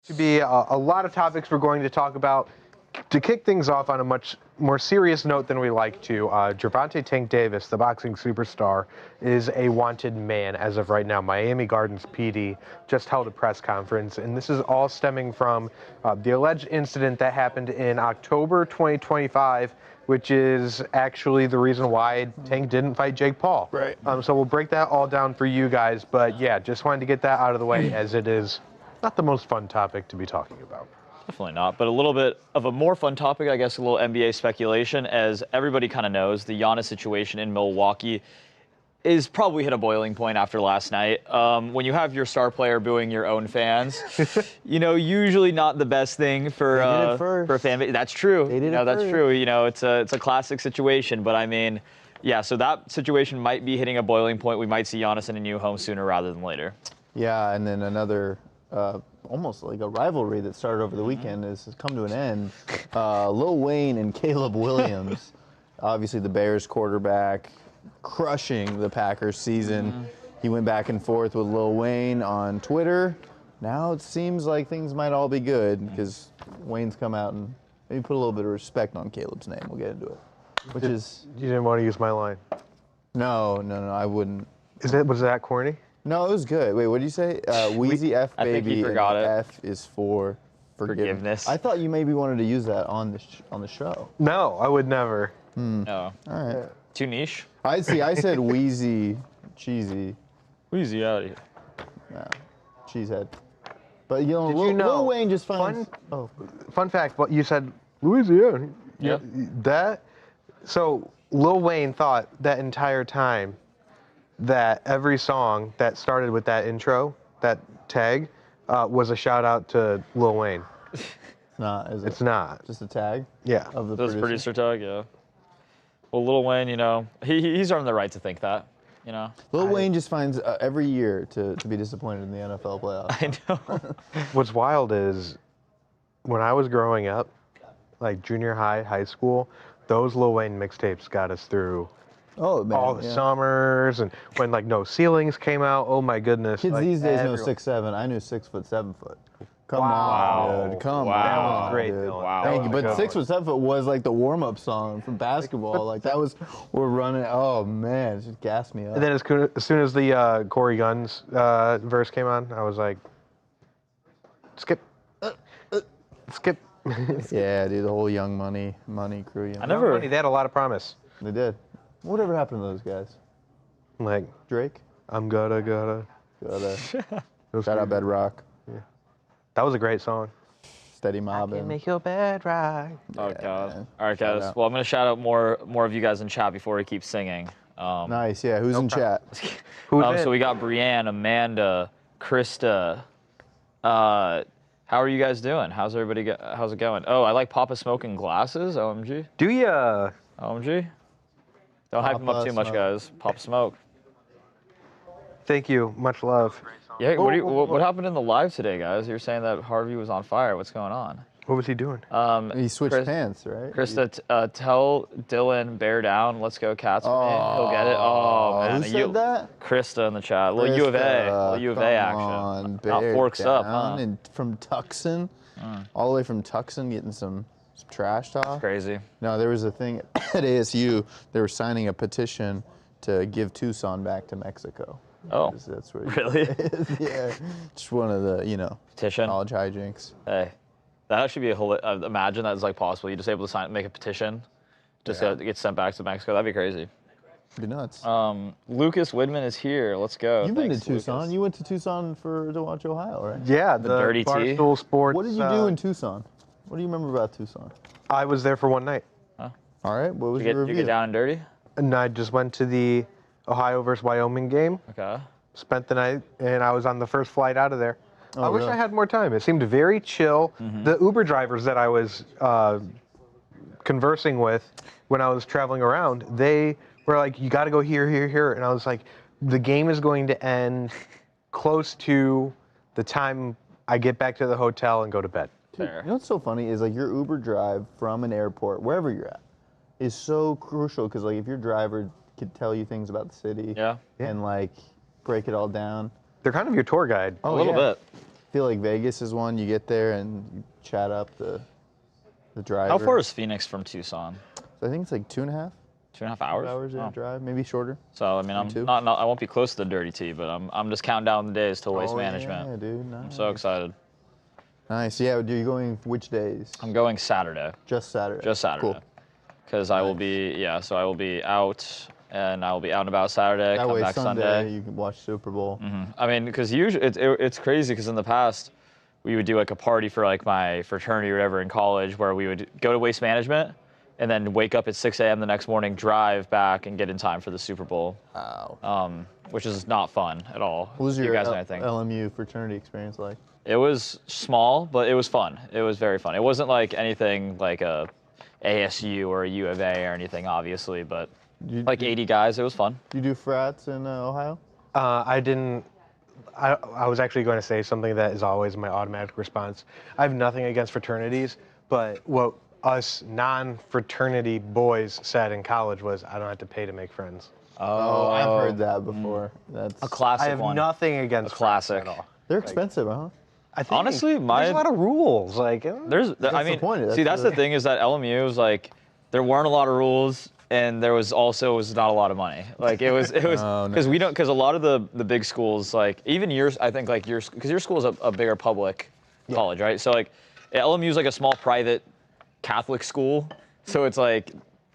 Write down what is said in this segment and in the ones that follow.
To be a lot of topics we're going to talk about. To kick things off on a much more serious note than we like to, Gervonta Tank Davis, the boxing superstar, is a wanted man as of right now. Miami Gardens PD just held a press conference, and this is all stemming from the alleged incident that happened in October 2025, which is actually the reason why Tank didn't fight Jake Paul. Right. So we'll break that all down for you guys, but yeah, just wanted to get that out of the way as it is not the most fun topic to be talking about. Definitely not, but a little bit of a more fun topic, I guess, a little NBA speculation. As everybody kind of knows, the Giannis situation in Milwaukee is probably hit a boiling point after last night. When you have your star player booing your own fans, usually not the best thing for a fan base. That's true. They did that's true. It's a classic situation, but I mean, yeah. So that situation might be hitting a boiling point. We might see Giannis in a new home sooner rather than later. Yeah, and then another. Almost like a rivalry that started over the weekend has come to an end. Lil Wayne and Caleb Williams, obviously the Bears quarterback, crushing the Packers season. He went back and forth with Lil Wayne on Twitter. Now it seems like things might all be good because Wayne's come out and maybe put a little bit of respect on Caleb's name. We'll get into it. You didn't want to use my line. No, I wouldn't. Was that corny? No, it was good. Wait, what did you say? Wheezy F baby. I think he forgot it. F is for forgiveness. I thought you maybe wanted to use that on the show. No, I would never. No. All right. Too niche. I said Wheezy, cheesy. Wheezy out of here. Yeah, cheesehead. But Lil Wayne just finds. Fun fact, but you said Louisiana. Yeah. So Lil Wayne thought that entire time that every song that started with that intro, that tag, was a shout out to Lil Wayne. It's not, is it? It's not. Just a tag? Yeah. Of the Those producer tag, yeah. Well, Lil Wayne, he's earned the right to think that, Lil Wayne just finds every year to be disappointed in the NFL playoffs. I know. What's wild is when I was growing up, like junior high, high school, those Lil Wayne mixtapes got us through Oh, man, all the summers, and when No Ceilings came out, oh my goodness. Kids these days know 6'7". I knew 6 foot, 7 foot. Come on, dude. Come on. That was great, dude. Dylan. Wow. Thank you. But Good 6 foot, 7 foot was like the warm up song from basketball. Like that was, we're running. Oh man, it just gassed me up. And then as soon as the Corey Guns verse came on, I was like, skip. Skip. Yeah, dude, the whole Young Money crew. They had a lot of promise. They did. Whatever happened to those guys? Like Drake? I'm gotta. Shout out Bedrock. Yeah. That was a great song. Steady mobbing. Make your bed right. Oh, Yeah, God. man. All right, guys. Well, I'm going to shout out more of you guys in chat before we keep singing. Nice, yeah. Who's in chat? So we got Brienne, Amanda, Krista. How are you guys doing? How's it going? Oh, I like Papa smoking glasses. OMG. Do ya? OMG. Don't hype him up too much, guys. Pop smoke. Thank you. Much love. Yeah. What happened in the live today, guys? You're saying that Harvey was on fire. What's going on? What was he doing? He switched pants, right? Krista, tell Dylan, bear down. Let's go, Cats. He'll get it. Oh, man. Who said that? Krista in the chat. A little U of A action. Not forks up, huh? And from Tucson, all the way from Tucson, getting some trash talk. Crazy. No, there was a thing at ASU. They were signing a petition to give Tucson back to Mexico. Oh, that's where really? Yeah, just one of the petition college hijinks. Hey, that actually be imagine that's like possible. You just able to make a petition, just to get sent back to Mexico. That'd be crazy. It'd be nuts. Lucas Widman is here. Let's go. You've been to Tucson. Lucas. You went to Tucson to watch Ohio, right? Yeah, the Dirty T. Barstool Sports. What did you do in Tucson? What do you remember about Tucson? I was there for one night. Huh? All right. What was your review? You get down and dirty? And I just went to the Ohio versus Wyoming game. Okay. Spent the night, and I was on the first flight out of there. I wish really? I had more time. It seemed very chill. The Uber drivers that I was conversing with when I was traveling around, they were like, you got to go here, here, here. And I was like, the game is going to end close to the time I get back to the hotel and go to bed. Dude, you know what's so funny is like your Uber drive from an airport, wherever you're at, is so crucial because like if your driver could tell you things about the city Yeah. and like break it all down. They're kind of your tour guide. A little bit. feel like Vegas is one. You get there and you chat up the driver. How far is Phoenix from Tucson? So I think it's like 2.5. 2.5 hours? 2 hours yeah, drive, maybe shorter. So I mean, I won't be close to the dirty tea, but I'm just counting down the days till Waste Management. Yeah, dude. Nice. I'm so excited. Nice. Yeah, you're going which days? I'm going Saturday. Just Saturday. Just Saturday. Cool. Because I will be so I will be out, and I will be out and about Saturday. That come way back Sunday you can watch Super Bowl. I mean, because usually it's crazy because in the past we would do like a party for like my fraternity or whatever in college where we would go to Waste Management and then wake up at 6 a.m. the next morning, drive back, and get in time for the Super Bowl. Wow. Which is not fun at all. What was your you guys know anything? LMU fraternity experience like? It was small, but it was fun. It was very fun. It wasn't like anything like a ASU or a U of A or anything, obviously, but like 80 guys, it was fun. Do you do frats in Ohio? I didn't. I was actually going to say something that is always my automatic response. I have nothing against fraternities, but what us non-fraternity boys said in college was, I don't have to pay to make friends. Oh, I've heard that before. That's A classic I have one. nothing against A classic. friends at all. They're expensive, huh? I think Honestly, there's a lot of rules. Like, I mean, the point. see, that's the thing is that LMU was like, there weren't a lot of rules, and there was not a lot of money. Like it was because because a lot of the big schools, like even yours, I think like yours, because your school is a bigger public college, right? So like LMU is like a small private Catholic school, so it's like,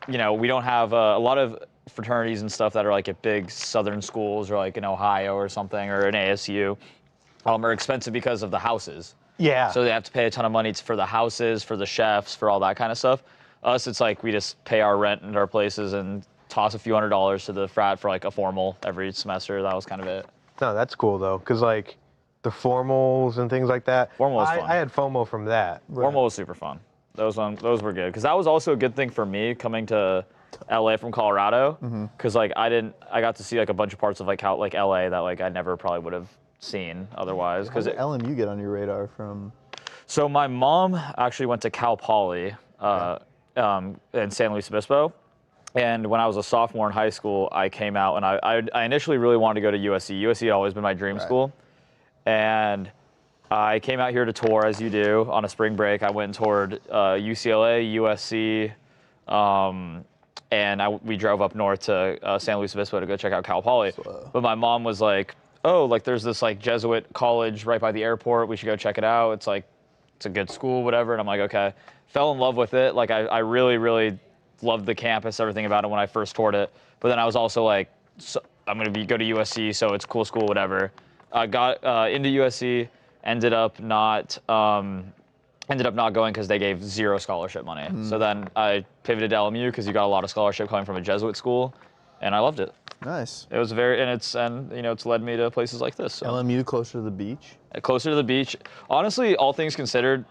we don't have a lot of fraternities and stuff that are like at big Southern schools or like in Ohio or something or an ASU. Are expensive because of the houses. Yeah. So they have to pay a ton of money for the houses, for the chefs, for all that kind of stuff. Us, it's like we just pay our rent and our places and toss a few $100s to the frat for like a formal every semester. That was kind of it. No, that's cool though, because like the formals and things like that. Formal was fun. I had FOMO from that. Formal was super fun. Those were good because that was also a good thing for me coming to LA from Colorado because like I got to see like a bunch of parts of like LA that like I never probably would have seen otherwise. Because LMU get on your radar from? So my mom actually went to Cal Poly in San Luis Obispo, and when I was a sophomore in high school, I came out and I initially really wanted to go to USC. USC had always been my dream school, and I came out here to tour as you do on a spring break. I went and toured UCLA, USC, and we drove up north to San Luis Obispo to go check out Cal Poly. But my mom was like, oh, like there's this like Jesuit college right by the airport. We should go check it out. It's like, it's a good school, whatever. And I'm like, okay. Fell in love with it. Like I really, really loved the campus, everything about it when I first toured it. But then I was also like, I'm going to go to USC, so it's a cool school, whatever. Got into USC, ended up not going because they gave zero scholarship money. So then I pivoted to LMU because you got a lot of scholarship coming from a Jesuit school, and I loved it. Nice. It was it's led me to places like this. So. LMU closer to the beach? Closer to the beach. Honestly, all things considered,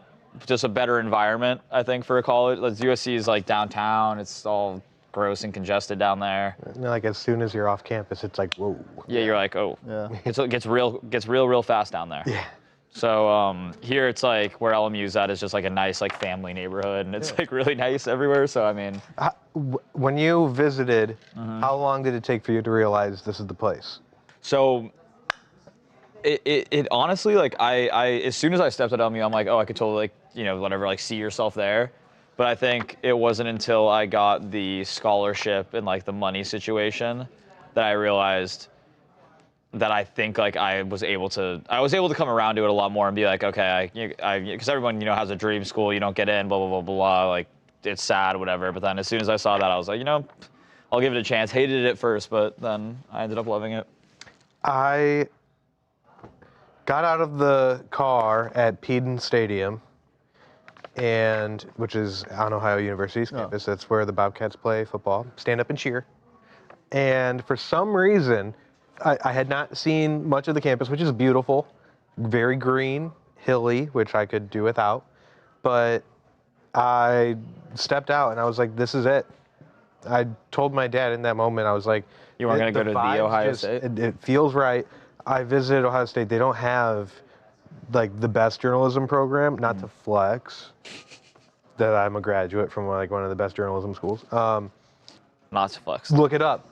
just a better environment, I think, for a college. Like USC is like downtown. It's all gross and congested down there. Like as soon as you're off campus, it's like, whoa. Yeah, you're like, oh. Yeah. It gets real fast down there. Yeah. So here it's like where LMU's at is just like a nice like family neighborhood, and it's like really nice everywhere. So I mean, when you visited, how long did it take for you to realize this is the place? So it honestly, like I as soon as I stepped at LMU, I'm like, oh, I could totally like whatever, like see yourself there. But I think it wasn't until I got the scholarship and like the money situation that I realized that I think like I was able to come around to it a lot more and be like, okay, because everyone has a dream school, you don't get in, blah blah blah blah, like it's sad, whatever. But then as soon as I saw that, I was like, I'll give it a chance. Hated it at first, but then I ended up loving it. I got out of the car at Peden Stadium, which is on Ohio University's campus. That's where the Bobcats play football, stand up and cheer. And for some reason, I had not seen much of the campus, which is beautiful, very green, hilly, which I could do without. But I stepped out and I was like, this is it. I told my dad in that moment, I was like, you weren't going to go to the Ohio State? It feels right. I visited Ohio State. They don't have like the best journalism program, not to flex that I'm a graduate from like one of the best journalism schools. Not to flex. Look it up.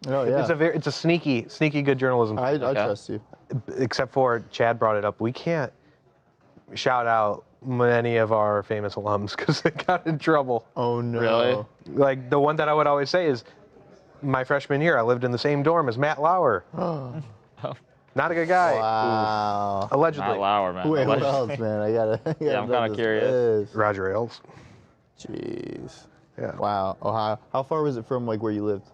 Oh, yeah. It's a sneaky good journalism. I trust you. Except for Chad brought it up. We can't shout out many of our famous alums because they got in trouble. Oh, no. Really? Like the one that I would always say is my freshman year. I lived in the same dorm as Matt Lauer. Not a good guy. Wow. Allegedly. Matt Lauer, man. Wait, who Allegedly. else, man? I gotta Yeah, I'm know kinda this curious. list. Roger Ailes. Jeez. Yeah. Wow. Ohio. How far was it from like where you lived?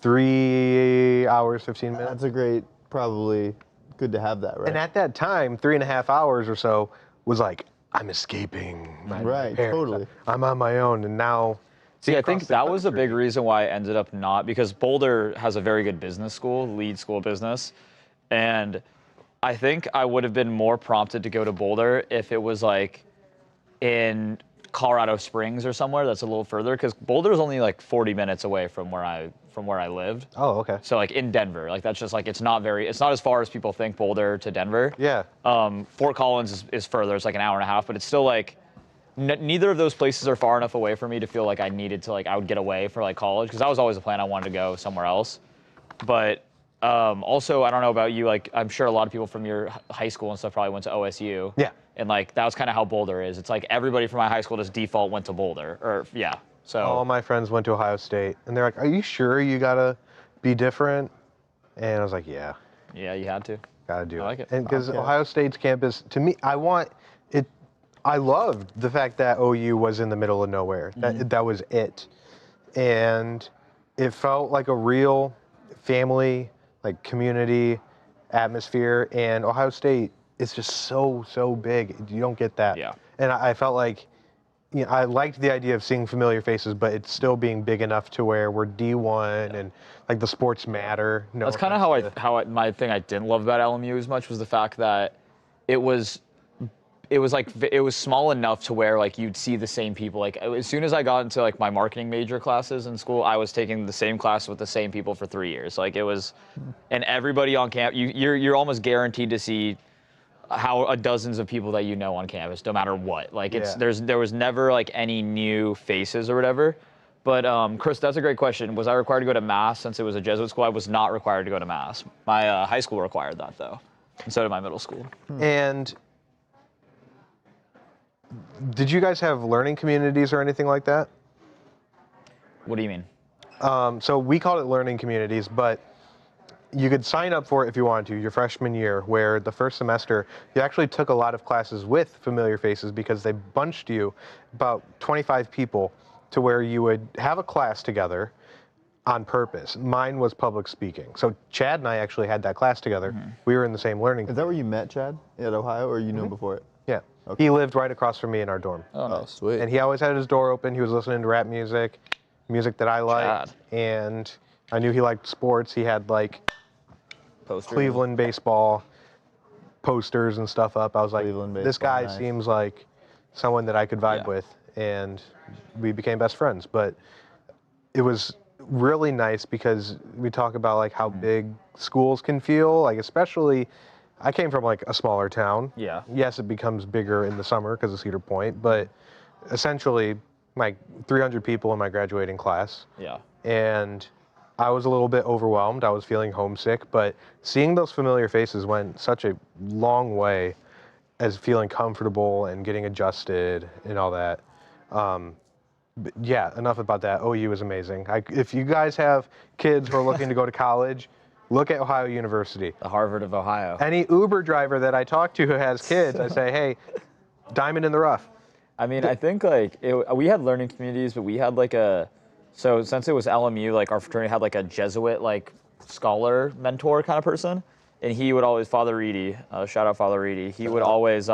3 hours, 15 minutes. That's a great, probably good to have that, right? And at that time, 3.5 hours or so was like, I'm escaping. My Right, parents. totally. I'm on my own. And now, See, I think across the that was a country. big reason why I ended up not, because Boulder has a very good business school, lead school of business. And I think I would have been more prompted to go to Boulder if it was like in Colorado Springs or somewhere that's a little further, because Boulder is only like 40 minutes away from where I lived. Oh, okay. So like in Denver, like that's just like it's not as far as people think Boulder to Denver. Yeah. Fort Collins is further. It's like an hour and a half, but it's still like neither of those places are far enough away for me to feel like I needed to I would get away for like college, because that was always a plan. I wanted to go somewhere else. But also, I don't know about you, like I'm sure a lot of people from your high school and stuff probably went to OSU. Yeah. And like that was kind of how Boulder is. It's like everybody from my high school just default went to Boulder, or yeah. So All my friends went to Ohio State, and they're like, "Are you sure you gotta be different?" And I was like, "Yeah, yeah, you had to. gotta do I like it. And because Okay. Ohio State's campus, to me, I want it. I loved the fact that OU was in the middle of nowhere. That was it, and it felt like a real family, like community atmosphere. And Ohio State is just so big. You don't get that. Yeah. And I felt like, I liked the idea of seeing familiar faces, but it's still being big enough to where we're D1 and like the sports matter. No That's kind of offense to- my thing I didn't love about LMU as much was the fact that it was small enough to where like you'd see the same people. Like as soon as I got into like my marketing major classes in school, I was taking the same class with the same people for 3 years. Like it was, and everybody on campus, you're almost guaranteed to see dozens of people that you know on campus, no matter what. Like there was never like any new faces or whatever. But Chris, that's a great question. Was I required to go to Mass since it was a Jesuit school? I was not required to go to Mass. My high school required that though, and so did my middle school. And did you guys have learning communities or anything like that? What do you mean? So we called it learning communities, but you could sign up for it if you wanted to, your freshman year, where the first semester you actually took a lot of classes with familiar faces because they bunched you, about 25 people, to where you would have a class together on purpose. Mine was public speaking. So Chad and I actually had that class together. We were in the same learning. Is that where you met Chad at Ohio, or you knew him before it? Yeah. Okay. He lived right across from me in our dorm. Oh, Oh, nice. sweet. And he always had his door open. He was listening to rap music that I liked. Chad. And I knew he liked sports. He had like Poster. Cleveland baseball posters and stuff up. I was like, Cleveland this baseball, guy nice. seems like someone that I could vibe Yeah. with. And we became best friends. But it was really nice because we talk about like how big schools can feel, like especially I came from like a smaller town. Yeah. Yes, it becomes bigger in the summer because of Cedar Point, but essentially like 300 people in my graduating class. Yeah. And I was a little bit overwhelmed. I was feeling homesick, but seeing those familiar faces went such a long way as feeling comfortable and getting adjusted and all that. But yeah, enough about that. OU is amazing. If you guys have kids who are looking to go to college, look at Ohio University. The Harvard of Ohio. Any Uber driver that I talk to who has kids, I say, hey, diamond in the rough. I mean, I think like we had learning communities, but we had like so since it was LMU, like our fraternity had like a Jesuit like scholar mentor kind of person, and he would always, Father Reedy, shout out Father Reedy, he would always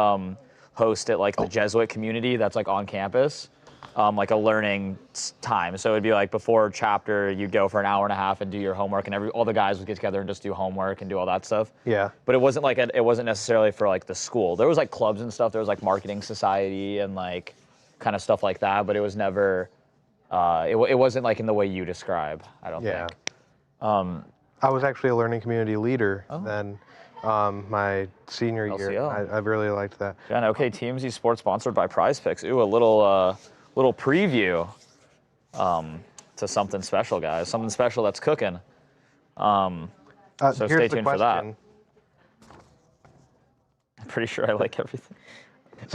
host at like the Jesuit community that's like on campus. Like a learning time. So it'd be like before chapter, you'd go for an hour and a half and do your homework, and all the guys would get together and just do homework and do all that stuff. Yeah. But it wasn't like it wasn't necessarily for like the school. There was like clubs and stuff. There was like marketing society and like kind of stuff like that. But it was never. It wasn't like in the way you describe. I don't Yeah. think. I was actually a learning community leader then my senior year. LCL. I really liked that. Yeah. And okay, TMZ Sports sponsored by PrizePicks. Ooh, a little preview to something special, guys. Something special that's cooking. So Here's stay the tuned for that. question. I'm pretty sure I like everything.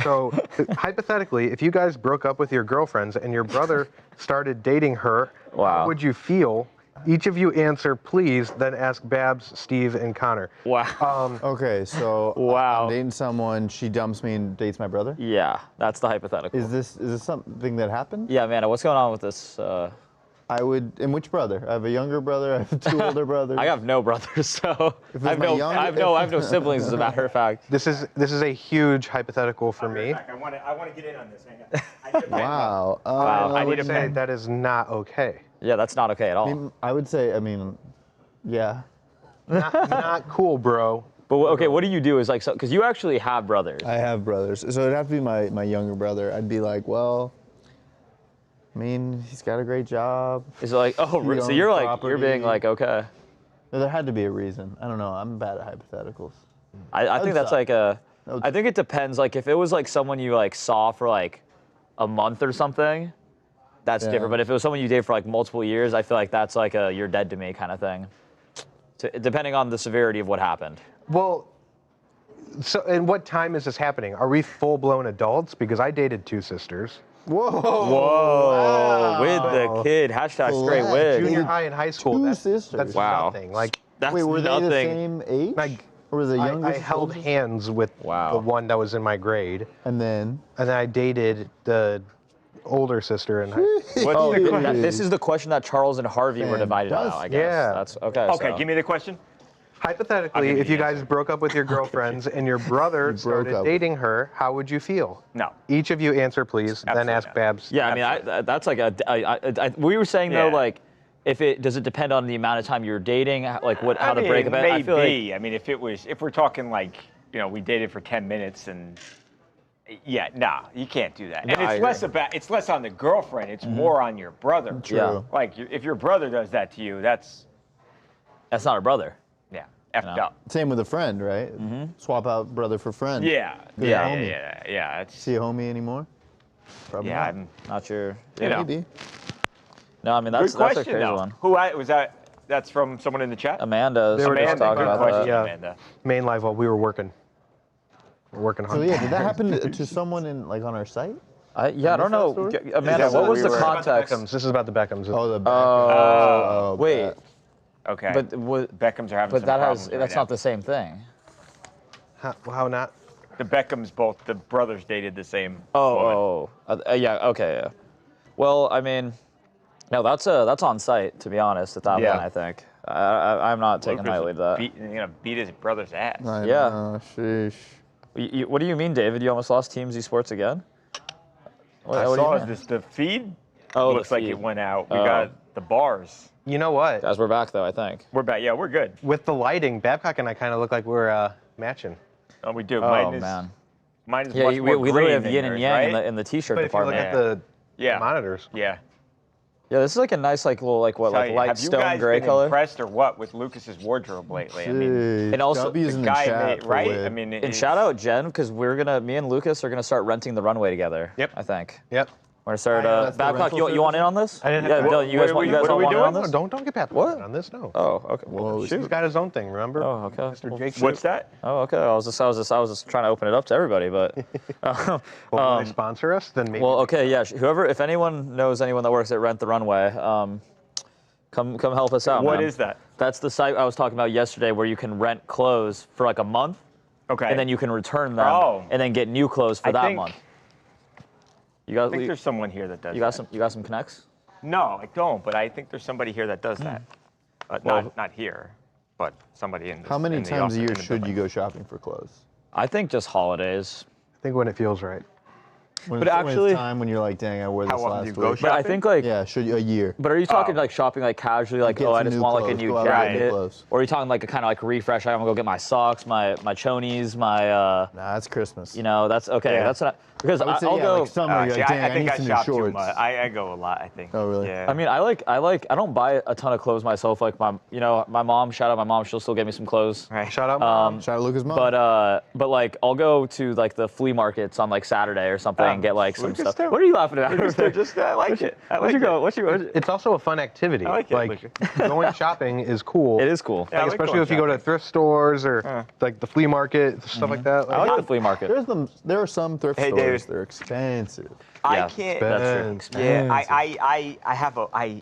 So, hypothetically, if you guys broke up with your girlfriends and your brother started dating her, Wow. how would you feel? Each of you answer, please, then ask Babs, Steve, and Connor. Wow. Okay, so Wow. I'm dating someone, she dumps me and dates my brother? Yeah, that's the hypothetical. Is this something that happened? Yeah, Amanda, what's going on with this? I would. And which brother? I have a younger brother. I have 2 older brothers. I have no brothers, so If I it's have my no siblings. As a matter of fact. This is a huge hypothetical for me. I want to get in on this. Hang on. Wow. Wow. I I would need a say pen. that is not okay. Yeah, that's not okay at all. I would say. Yeah. Not cool, bro. But okay, what do you do? Is like, because you actually have brothers. I have brothers, so it'd have to be my younger brother. I'd be like, well, he's got a great job. Is it like, oh, He so owns you're property. being like, okay. No, there had to be a reason. I don't know. I'm bad at hypotheticals. I think that's suck. like I think it depends. Like if it was like someone you like saw for like a month or something, that's Yeah. different. But if it was someone you dated for like multiple years, I feel like that's like a you're dead to me kind of thing. Depending on the severity of what happened. Well, so and what time is this happening? Are we full-blown adults? Because I dated 2 sisters. Whoa. Whoa, with the kid. Hashtag straight Relax. with. Junior high and high school. 2 That's sisters. Wow. nothing. Like That's Wait, were nothing. they the same age? Like, or was the I youngest? held oldest? hands with Wow. the one that was in my grade, And then. and then I dated the older sister in high school. Oh, What's the question? this is the question that Charles and Harvey were divided on, I guess. Yeah. That's okay. Okay, so. give me the question. Hypothetically, I'll give if you you the guys broke up with your girlfriends and your brother started up. dating her, how would you feel? No. Each of you answer, please, then Absolutely ask not. Babs. Yeah, I mean, that's like we were saying though, Yeah. like, does it depend on the amount of time you're dating, like how to break up? Maybe. I feel like, I mean, if we're talking like, we dated for 10 minutes and. Yeah, nah, you can't do that. No, And I it's less on the girlfriend. It's more on your brother. True. Yeah. Like if your brother does that to you, that's that's not a brother. effed No. up. Same with a friend, right? Swap out brother for friend. Yeah, Good yeah, homie. yeah. It's See a homie anymore? Probably yeah. not. I'm, Not sure. you know. Maybe. No, I mean that's Good a question crazy though. one. Was that? That's from someone in the chat. Amanda, They were somebody was just talking good about question, that. Yeah. Amanda. Main live while we were working. We're working hard. So yeah, did that happen to someone on our site? I don't know. story? Amanda, Is that what what was we the were- context? Beckhams. This is about the Beckhams. Oh, the back. Oh, wait, bet. Okay. but Beckhams are having but some that problems has right that's now. not the same thing. How not? The Beckhams, both the brothers dated the same woman. Oh, yeah, okay, yeah. Well, I mean, no, that's on site, to be honest, at that Yeah. point, I think. I'm not taking Lucas lightly to that. beat his brother's ass. I Yeah. know, sheesh. What do you mean, David? You almost lost TMZ Sports again? I What do you saw mean? the feed. Oh, the looks like feed. it went out. We Oh. got the bars. You know what? Guys, we're back, though, I think. We're back. Yeah, we're good. With the lighting, Babcock and I kind of look like we're matching. Oh, we do. Oh, mine is, man. Mine is Yeah, much we more literally green have than yin and yours, yang right? in the T-shirt But if you look department. at the Yeah. monitors, Yeah. Yeah, this is like a nice, little, Tell light you, have you stone guys gray been color. impressed or what with Lucas's wardrobe lately? I mean, Jeez. And also, W's the in guy chat made, for right? Wade. I mean, And shout out Jen, because me and Lucas are gonna start renting the runway together. Yep. I think. yep. We're gonna start. that's the Babcock, rental you want in on this? I didn't Yeah, have- Dylan, What- you guys what are we all want in on No, this? don't get Babcock What? on this. No. Oh, okay. Whoa, He's got his own thing. Remember? Oh, okay. Mr. Jake. what's that? Oh, okay. I was just trying to open it up to everybody, but. Well, when they sponsor us, then maybe. Well, okay, yeah. If anyone knows anyone that works at Rent the Runway, come help us out. What man. is that? That's the site I was talking about yesterday, where you can rent clothes for like a month, Okay. and then you can return them, Oh. and then get new clothes for I that think- month. You got I think there's someone here that does you got that. some connects? No, I don't. But I think there's somebody here that does that. Well- Not here, but somebody in. This, How many in the times office, a year in the should you building. go shopping for clothes? I think just holidays. I think when it feels right. When But it's- when it's actually- time when you're like, dang, I wore this How often last do you week. go But I shopping? think like. Yeah, should you a year? But are you talking Oh. like shopping like casually, like Get I some just new want like a clothes, new go out and get new jacket, clothes. or are you talking like a kind of like refresh? I'm gonna go get my socks, my chonies, my Nah, that's Christmas. that's okay. Yeah. That's not because I would say, I'll yeah, go. like summer, you're See, like, dang, I I think need I some new shop too shorts. much. I go a lot. I think. Oh, really? Yeah. I mean, I don't buy a ton of clothes myself. Like my mom. Shout out my mom. She'll still get me some clothes. Right. Shout out, Mom. Shout out Lucas' mom. But like I'll go to like the flea markets on like Saturday or something, way and get like some Lucas stuff. too. What are you laughing at? Lucas too, just I like it. I What's like your it. go? What's your? It's also a fun activity. I like it, going shopping is cool. It is cool. Yeah, I like Especially going if you go to shopping. thrift stores or like the flea market, stuff like that. I like the flea market. There are some thrift Hey, stores. Davis. They're expensive. I Yeah, can't. That's true. Yeah, I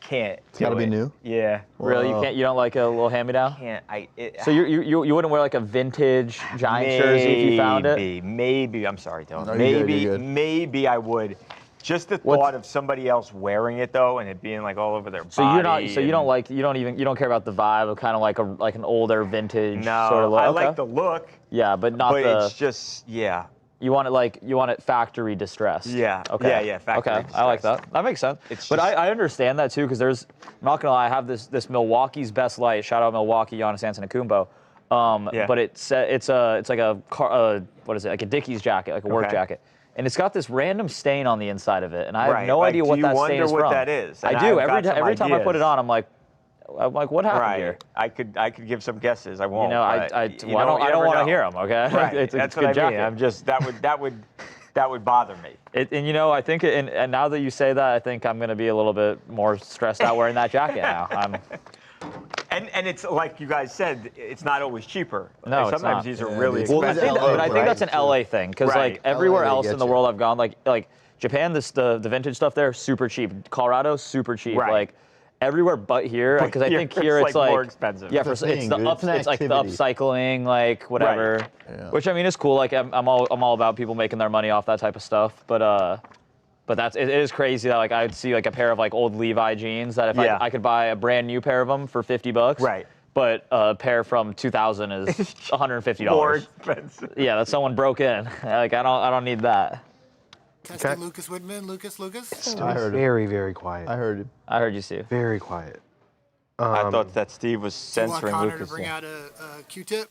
can't. It's got to be new. Yeah. Really, you Whoa. can't. You don't like a little hand-me-down? Can't. So you wouldn't wear like a vintage Giants jersey if you found it? Maybe. I'm sorry, Dylan. No, you're good, you're good. Maybe I would. Just the What's- thought of somebody else wearing it though, and it being like all over their So body. you're not. So you don't and- like. You don't care about the vibe of kind of like an older vintage No, sort of look. I Okay. like the look, Yeah, but not but the. it's just yeah. You want it factory distressed. Yeah. Okay. Yeah, factory Okay. I like distressed. that. That makes sense. It's But just- I understand that too because there's. I'm not gonna lie. I have this Milwaukee's best light. Shout out Milwaukee, Giannis Antetokounmpo. Yeah. But it's like a car. What is it? Like a Dickies jacket, like a work Okay. jacket. And it's got this random stain on the inside of it, and I have Right. no Like, idea do what you that wonder stain is what from. that is? I And do. I've got some Every time I put it ideas. on, I'm like, what happened Right. here? I could give some guesses. I won't. You know, but I you don't never want to know. hear them. Okay, Right. it's That's a what good I mean. jacket. I'm just that would bother me. And you know, I think, and now that you say that, I think I'm going to be a little bit more stressed out wearing that jacket now. And it's like you guys said, it's not always cheaper. No, it's sometimes not. these are Yeah, really it's- Well, I expensive. think, LA, but I think right? that's an LA thing because Right. like everywhere LA, they else get in the you. world I've gone, like Japan, the vintage stuff there super cheap. Colorado super cheap. Right. Like everywhere but here, But because I here think here it's, it's like, like more expensive. Yeah, It's for, a it's thing, the dude. up, It's an it's like the activity. upcycling, like whatever. Yeah. Which I mean is cool. Like I'm all about people making their money off that type of stuff. But it is crazy that like I'd see like a pair of like old Levi jeans that if Yeah. I could buy a brand new pair of them for $50. Right. But a pair from 2000 is $150. More expensive. Yeah, that someone broke in. Like I don't need that. Testing Lucas Whitman. Lucas. I heard it. Very, very quiet. I heard it. I heard you, Steve. Very quiet. I thought that Steve was Do you want censoring Connor Lucas. to bring out a Q-tip?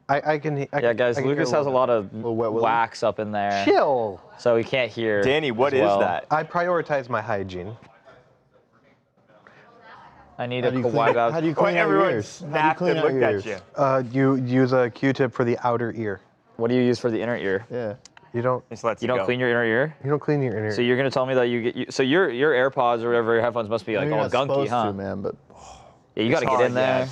I can. Yeah, guys, Lucas has a lot of Wet Willie. wax up in there, Chill. so he can't hear. Danny, what as is well. that? I prioritize my hygiene. I need How a do you Kawhi clean, how do you Well, clean out your everyone ears? How do you snapped clean and out looked your at ears? you. You use a Q-tip for the outer ear. What do you use for the inner ear? Yeah. You don't. Just lets You don't go. clean your inner ear. You don't clean your inner. So you're gonna tell me that so your AirPods or whatever your headphones must be like You're all not gunky, supposed huh? to, man, but Yeah, you got to It's get hard, in there. yeah.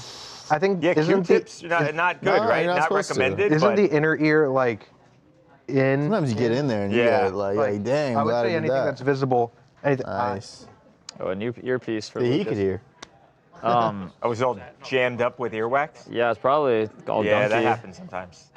I think Yeah, isn't Q-tips are not good, No, right? you're not Not supposed to. recommended. isn't but the inner ear like in? sometimes you get in there and you Yeah. get like, dang, I I'm would glad say I did anything that. that's visible. Anything. Nice. Oh, a new earpiece for See, he Lucas. could hear. I was all jammed up with earwax. Yeah, it's probably all Yeah, gunky. that happens sometimes.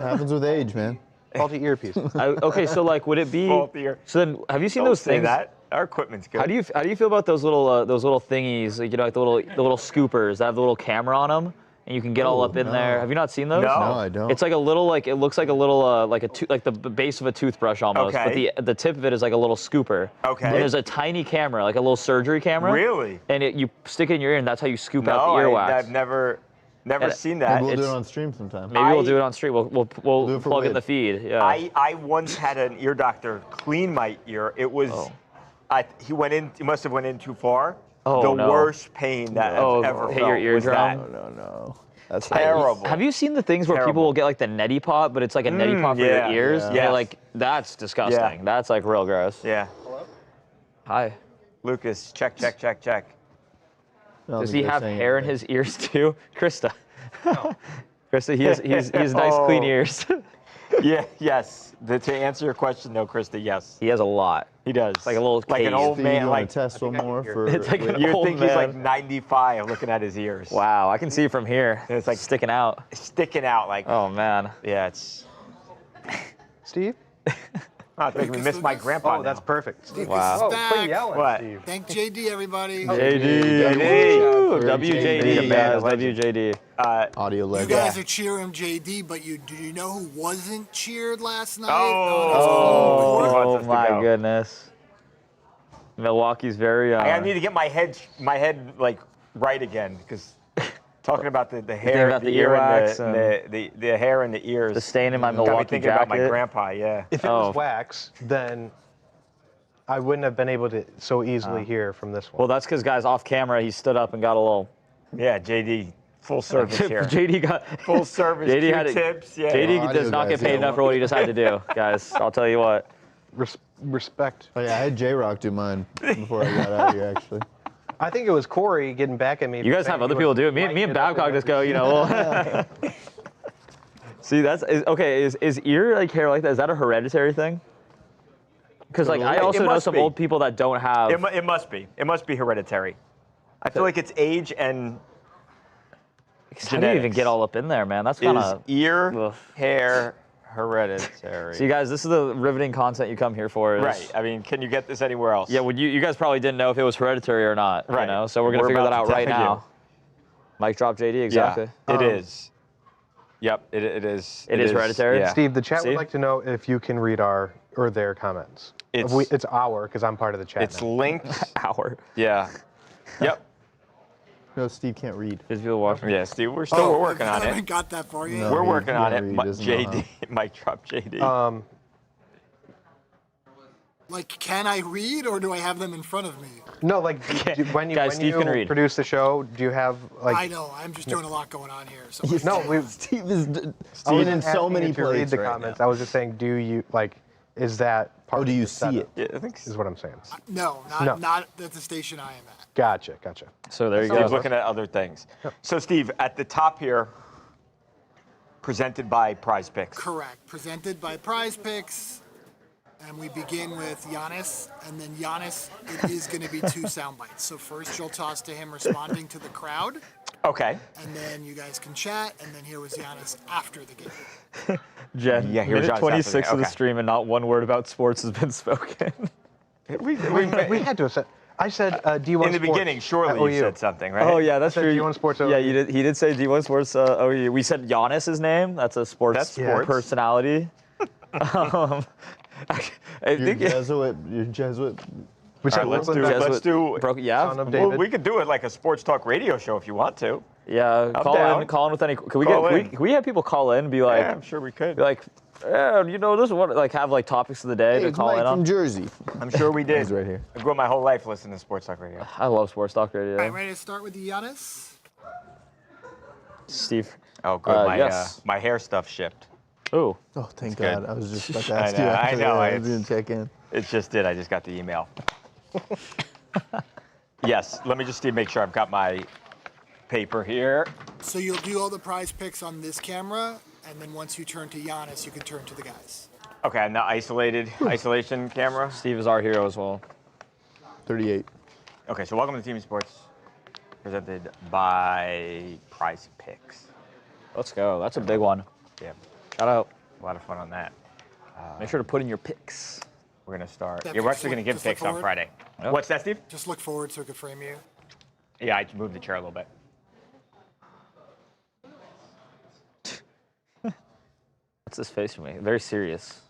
Happens with age, man. Faulty earpiece. Okay, so like, would it be? Faulty ear. So then, have you seen Don't those say things? that. Our equipment's good. How do you feel about those little thingies? Like, you know, like the little scoopers that have the little camera on them, and you can get all Oh, up in no. there. Have you not seen those? No. No, I don't. It's like a little it looks like a little like the base of a toothbrush almost, Okay. but the tip of it is like a little scooper. Okay. And there's a tiny camera, like a little surgery camera. Really? And you stick it in your ear, and that's how you scoop out No, the earwax. I've never And- seen Maybe that. we'll do it it's- on stream sometime. Maybe we'll I- do it on stream. We'll Do it for plug in Wid. the feed. Yeah. I once had an ear doctor clean my ear. It was, Oh. he must have went in too far. Oh, the no. worst pain that Oh, I've ever hit felt your was that. eardrum? No. That's Terrible. Have you seen the things where people Terrible. will get like the neti pot, but it's like a neti pot for yeah, your ears? yeah. And you're Yes. like, that's disgusting. Yeah. That's like real gross. Yeah. Hi. Lucas, check. I don't Does think he they're have saying hair in anything. his ears too? Krista. Krista, he has nice clean Oh. ears. Yeah, yes. To answer your question, though, Krista, yes. He has a lot. He does. like a little like an cave. old So you man. want Like to test one more for? It's like an you old think he's like man. 95 looking at his ears. Wow, I can see from here. It's like- sticking out. Sticking out like. Oh man. Yeah, it's. Steve? Oh, it's making me miss my grandpa. Oh, that's now. perfect. Lucas Wow. is Oh, back. quit yelling, What? Steve. Thank JD, everybody. JD. JD. Woo, WJD, man, guys. legend. WJD. Audio You legend. guys are cheering JD, but do you know who wasn't cheered last night? Oh. that's He wants Oh us to my go. goodness. Milwaukee's very. I need to get my head like right again because talking about the hair, about the ear earwax and the hair in the ears. the stain in my Got me Milwaukee thinking jacket. about my grandpa. Yeah. If it Oh. was wax, then I wouldn't have been able to so easily hear from this one. Well, that's because guys off camera he stood up and got a little. Yeah, JD Full service here. JD got Full service. JD had tips. Yeah. JD audio does not guys, get paid yeah. enough for what he decided to do, guys. I'll tell you what. Respect. Oh yeah, I had J-Rock do mine before I got out here, actually. I think it was Corey getting back at me. You guys have other people do it. Me and Babcock just go, well. See, is ear like hair like that? Is that a hereditary thing? Because like I also know some old people that don't have. It must be. It must be hereditary. I feel like it's age and How do you even get all up in there, man? That's kind of ear hair hereditary. So you guys, this is the riveting content you come here for. Right. I mean, can you get this anywhere else? Yeah. You guys probably didn't know if it was hereditary or not. Right. You know. So we're gonna figure that out right now. Mic drop, JD. Exactly. Yeah, it is. Yep. It is. It is hereditary. Yeah. Steve, the chat See? would like to know if you can read our or their comments. It's our, because I'm part of the chat. It's now. linked. Hour. Yeah. Yep. No, Steve can't read. There's people watching. Yeah, Steve. We're working on I haven't it. got that for you. No. We're he working on it. can't read, doesn't know JD. Mic drop, JD. Like, can I read or do I have them in front of me? No, like when you Guys, Steve can read. produce the show, do you have like? I know. I'm just doing a lot going on here. So No, Steve is I wasn't in so asking many you to read plays the right comments. now. I was just saying, do you like? Is that part? Oh, do of you the see setup, it? Yeah, I think Is what I'm saying. No, No. not at the station I am at. Gotcha. So there you Steve's go. looking at other things. So, Steve, at the top here, presented by PrizePicks. Correct. Presented by PrizePicks. And we begin with Giannis, and then Giannis, it is going to be 2 sound bites. So first you'll toss to him responding to the crowd, Okay. and then you guys can chat, and then here was Giannis after the game. Jen, Yeah, here's minute John's 26 happening. of the Okay. stream, and not one word about sports has been spoken. We had to have said. I said D1 In the Sports beginning, at surely you OU. said something, right? Oh yeah, that's I said true. D1 Sports Yeah, OU. he did say D1 Sports. We said Giannis's name. That's a sports, That's sports. personality. I You're think Jesuit. You're Jesuit. We said All right, let's Brooklyn do- Nets. let's do- yeah. Son of Well, David. we could do it like a sports talk radio show if you want to. Yeah, I'm call down. in with any. Can Call in. can we have people call in and be like, Yeah, I'm sure we could. you know, this is what like have like topics of the day Hey, to it's call Mike in from on. Jersey. I'm sure we did. He's right here. I grew up my whole life listening to sports talk radio. I love sports talk radio. All right, ready to start with the Giannis? Steve. Oh, good. Yes. My hair stuff shipped. Ooh. Oh, thank That's God. good. I was just about to I ask know, you. I after know, that. I it's- didn't check in. It just did. I just got the email. Yes. Let me just make sure I've got my paper here. So you'll do all the prize picks on this camera, and then once you turn to Giannis, you can turn to the guys. Okay, I'm the isolation camera. Steve is our hero as well. 38. Okay, so welcome to TMZ Sports, presented by PrizePicks. Let's go. That's a big one. Yeah, Shout out. a lot of fun on that. Make sure to put in your picks. We're gonna start. That Yeah, we're picks actually gonna look- give just look picks on forward. Friday. Yep. What's that, Steve? Just look forward so it can frame you. Yeah, I moved the chair a little bit. What's this face for me? Very serious.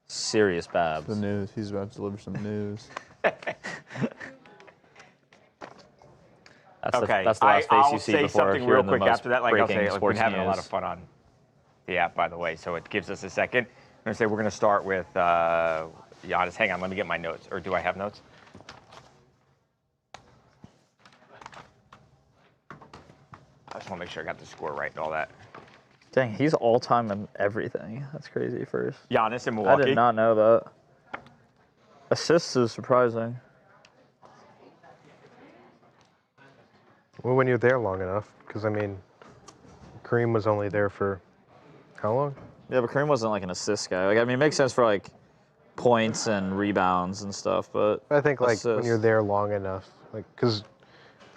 Serious Babs. The news. He's about to deliver some news. Okay, That's the last face I'll you see say before something real hearing the quick most after that. Like I'll breaking say, like, we've been sports having a lot news. of fun on the app, by the way. So it gives us a second. I'm gonna say we're gonna start with Giannis. Hang on, let me get my notes. Or do I have notes? I just want to make sure I got the score right and all that. Dang, he's all time in everything. That's crazy. First, Giannis in I Milwaukee. did not know that. Assists is surprising. Well, when you're there long enough, because I mean, Kareem was only there for how long? Yeah, but Kareem wasn't like an assist guy. Like, I mean, it makes sense for like points and rebounds and stuff, but I think like when assists. you're there long enough, like because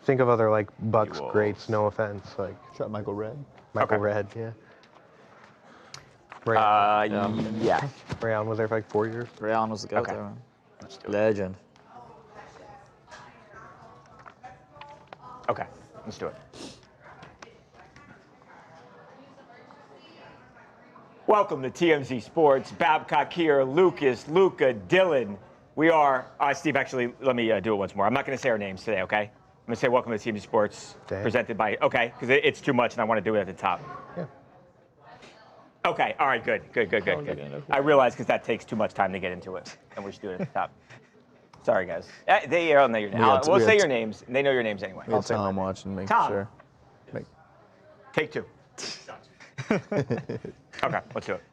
think of other like Bucks Wolves. greats. No offense, like Shot Michael Red. Michael Okay. Red, yeah. Ray Allen. Yeah. Ray Allen was there for like 4 years. Ray Allen was the guy Okay. there. Man. Let's do it. Legend. Okay, let's do it. Welcome to TMZ Sports. Babcock here, Lucas, Luca, Dylan. We are, Steve, actually, let me do it once more. I'm not going to say our names today, okay? I'm going to say welcome to TMZ Sports, Dang. presented by, okay, because it's too much and I want to do it at the top. Yeah. Okay, all right, good. I realize because that takes too much time to get into it, and we should do it at the top. Sorry, guys. They all know your names. had- We'll we say had- your names. They know your names anyway. We had Tom watching, make Tom. sure. Make, Take two. Okay, let's do it.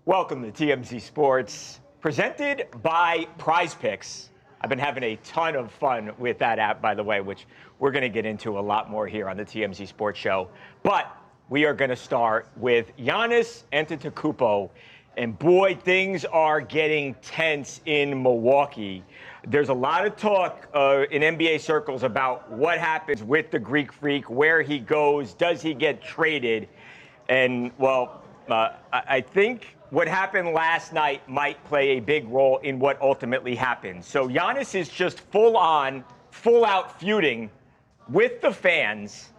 Welcome to TMZ Sports, presented by PrizePicks. I've been having a ton of fun with that app, by the way, which we're going to get into a lot more here on the TMZ Sports Show. But we are going to start with Giannis Antetokounmpo. And boy, things are getting tense in Milwaukee. There's a lot of talk in NBA circles about what happens with the Greek Freak, where he goes, does he get traded? And, well, I think what happened last night might play a big role in what ultimately happened. So Giannis is just full-out feuding with the fans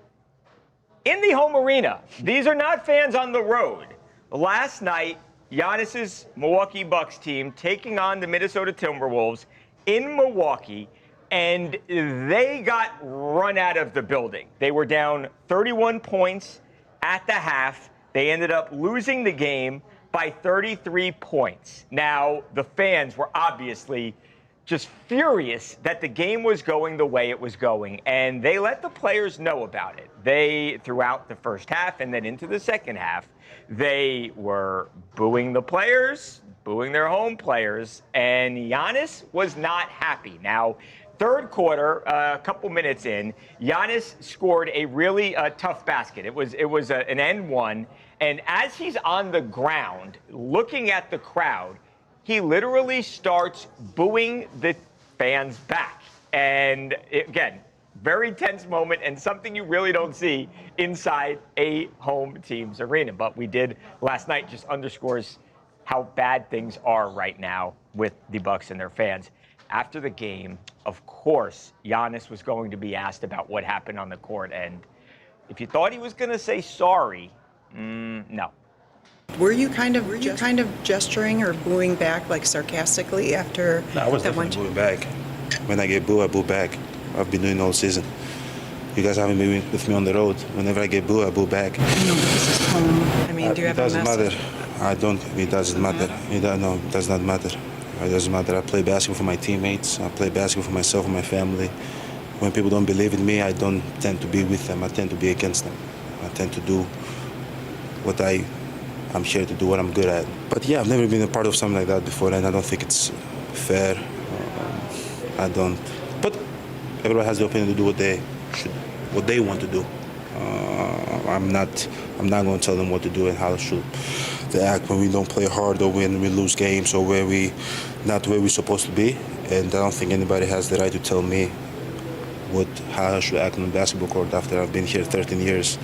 in the home arena. These are not fans on the road. Last night, Giannis's Milwaukee Bucks team taking on the Minnesota Timberwolves in Milwaukee, and they got run out of the building. They were down 31 points at the half. They ended up losing the game by 33 points. Now, the fans were obviously just furious that the game was going the way it was going, and they let the players know about it. They, throughout the first half and then into the second half, they were booing the players, booing their home players, and Giannis was not happy. Now, third quarter, a couple minutes in, Giannis scored a really tough basket. It was an end one, and as he's on the ground looking at the crowd, he literally starts booing the fans back. And again, very tense moment and something you really don't see inside a home team's arena. But we did last night, just underscores how bad things are right now with the Bucks and their fans. After the game, of course, Giannis was going to be asked about what happened on the court. And if you thought he was going to say sorry, no. Were you kind of gesturing or booing back, like sarcastically, after No, I was that definitely one? booing back. When I get booed, I boo back. I've been doing all season. You guys haven't been with me on the road. Whenever I get booed, I boo back. No, but this is home. I mean, do you It have a doesn't message? matter. I don't. It doesn't matter. No, it does not matter. It doesn't matter. I play basketball for my teammates. I play basketball for myself and my family. When people don't believe in me, I don't tend to be with them. I tend to be against them. I tend to do what I'm here to do, what I'm good at. But yeah, I've never been a part of something like that before, and I don't think it's fair. I don't. But everyone has the opinion to do what they want to do. I'm not going to tell them what to do and how they act when we don't play hard or when we lose games or where we not where we're supposed to be. And I don't think anybody has the right to tell me how I should act on the basketball court after I've been here 13 years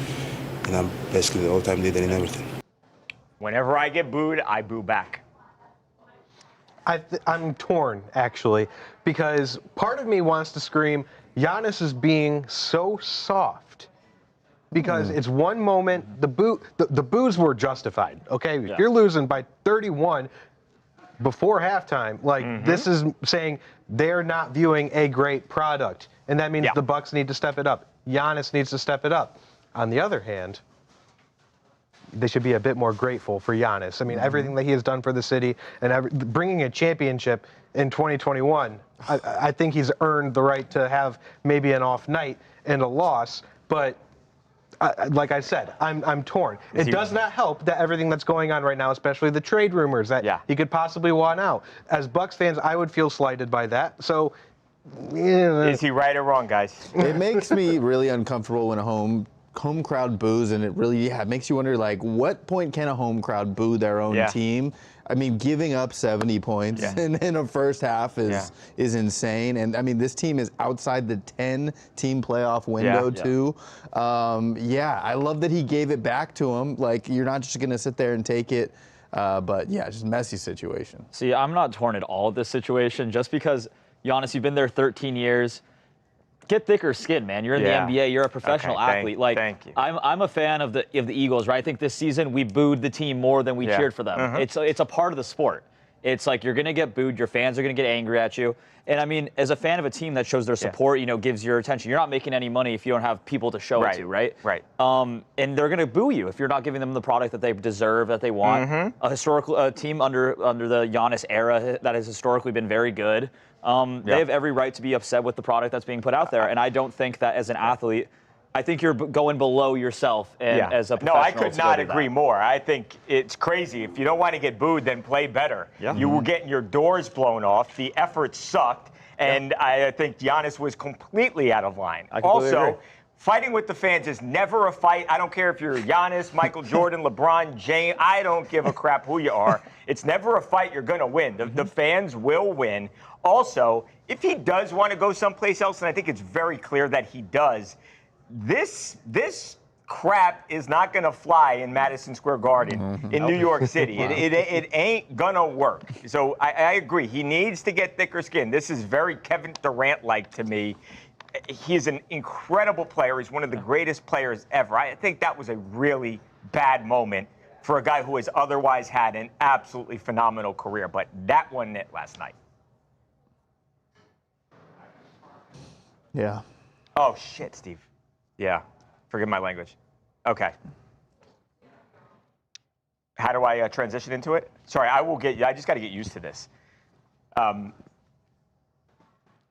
and I'm basically the all-time leader in everything. Whenever I get booed, I boo back. I'm torn, actually, because part of me wants to scream, Giannis is being so soft. Because it's one moment, the boos were justified, okay? Yeah. If you're losing by 31 before halftime, like, this is saying they're not viewing a great product. And that means the Bucks need to step it up. Giannis needs to step it up. On the other hand, they should be a bit more grateful for Giannis. I mean, everything that he has done for the city and bringing a championship in 2021, I think he's earned the right to have maybe an off night and a loss. But like I said, I'm torn. It does not help that everything that's going on right now, especially the trade rumors that he could possibly want out. As Bucks fans, I would feel slighted by that. So, Is he right or wrong, guys? It makes me really uncomfortable when a home crowd boos, and it really makes you wonder, like, what point can a home crowd boo their own team? I mean, giving up 70 points in a first half is insane. And I mean, this team is outside the 10-team playoff window too. I love that he gave it back to him. Like, you're not just gonna sit there and take it. But yeah, just messy situation. See, I'm not torn at all at this situation, just because, Giannis, you've been there 13 years. Get thicker skin, man. You're in the NBA. You're a professional athlete. Thank you. I'm a fan of the Eagles, right? I think this season we booed the team more than we cheered for them. It's a part of the sport. It's like you're going to get booed. Your fans are going to get angry at you. And I mean, as a fan of a team that shows their support, gives your attention, you're not making any money if you don't have people to show it to, right? Right. And they're going to boo you if you're not giving them the product that they deserve, that they want. A team under the Giannis era that has historically been very good. They have every right to be upset with the product that's being put out there. And I don't think that as an athlete, I think you're going below yourself as a professional. No, I could not agree more. I think it's crazy. If you don't want to get booed, then play better. Yeah. You were getting your doors blown off. The effort sucked. And I think Giannis was completely out of line. Also, fighting with the fans is never a fight. I don't care if you're Giannis, Michael Jordan, LeBron James. I don't give a crap who you are. It's never a fight you're going to win. The fans will win. Also, if he does want to go someplace else, and I think it's very clear that he does, this crap is not going to fly in Madison Square Garden in New York City. It ain't going to work. So I agree. He needs to get thicker skin. This is very Kevin Durant-like to me. He's an incredible player. He's one of the greatest players ever. I think that was a really bad moment for a guy who has otherwise had an absolutely phenomenal career. But that wasn't it last night. Yeah. Oh, shit, Steve. Yeah. Forgive my language. Okay. How do I transition into it? Sorry, I just got to get used to this.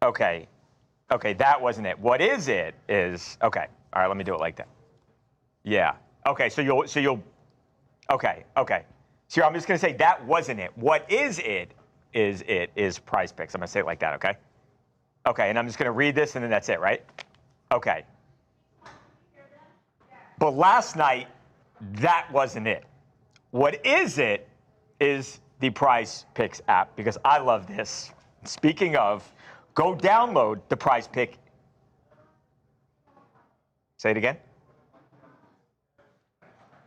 Okay. Okay, that wasn't it. What is it is, okay. All right, let me do it like that. Yeah. Okay, so you'll, okay. So I'm just going to say that wasn't it. What is PrizePicks. I'm going to say it like that, okay? Okay, and I'm just going to read this and then that's it, right? Okay. But last night, that wasn't it. What is it is the PrizePicks app, because I love this. Speaking of, go download the PrizePick. Say it again.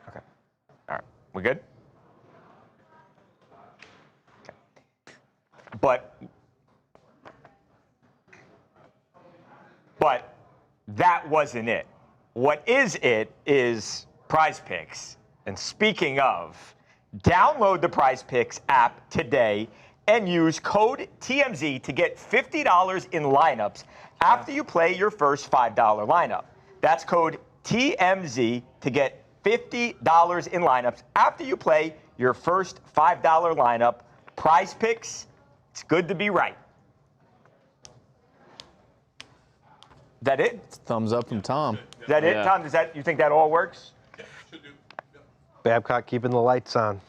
Okay. All right. We good? Okay. But that wasn't it. What is it is PrizePicks. And speaking of, download the PrizePicks app today and use code TMZ to get $50 in lineups after you play your first $5 lineup. That's code TMZ to get $50 in lineups after you play your first $5 lineup. PrizePicks, it's good to be right. That it? Thumbs up from Tom. Is that it, Tom? You think that all works? Yeah, should do. Yeah. Babcock keeping the lights on.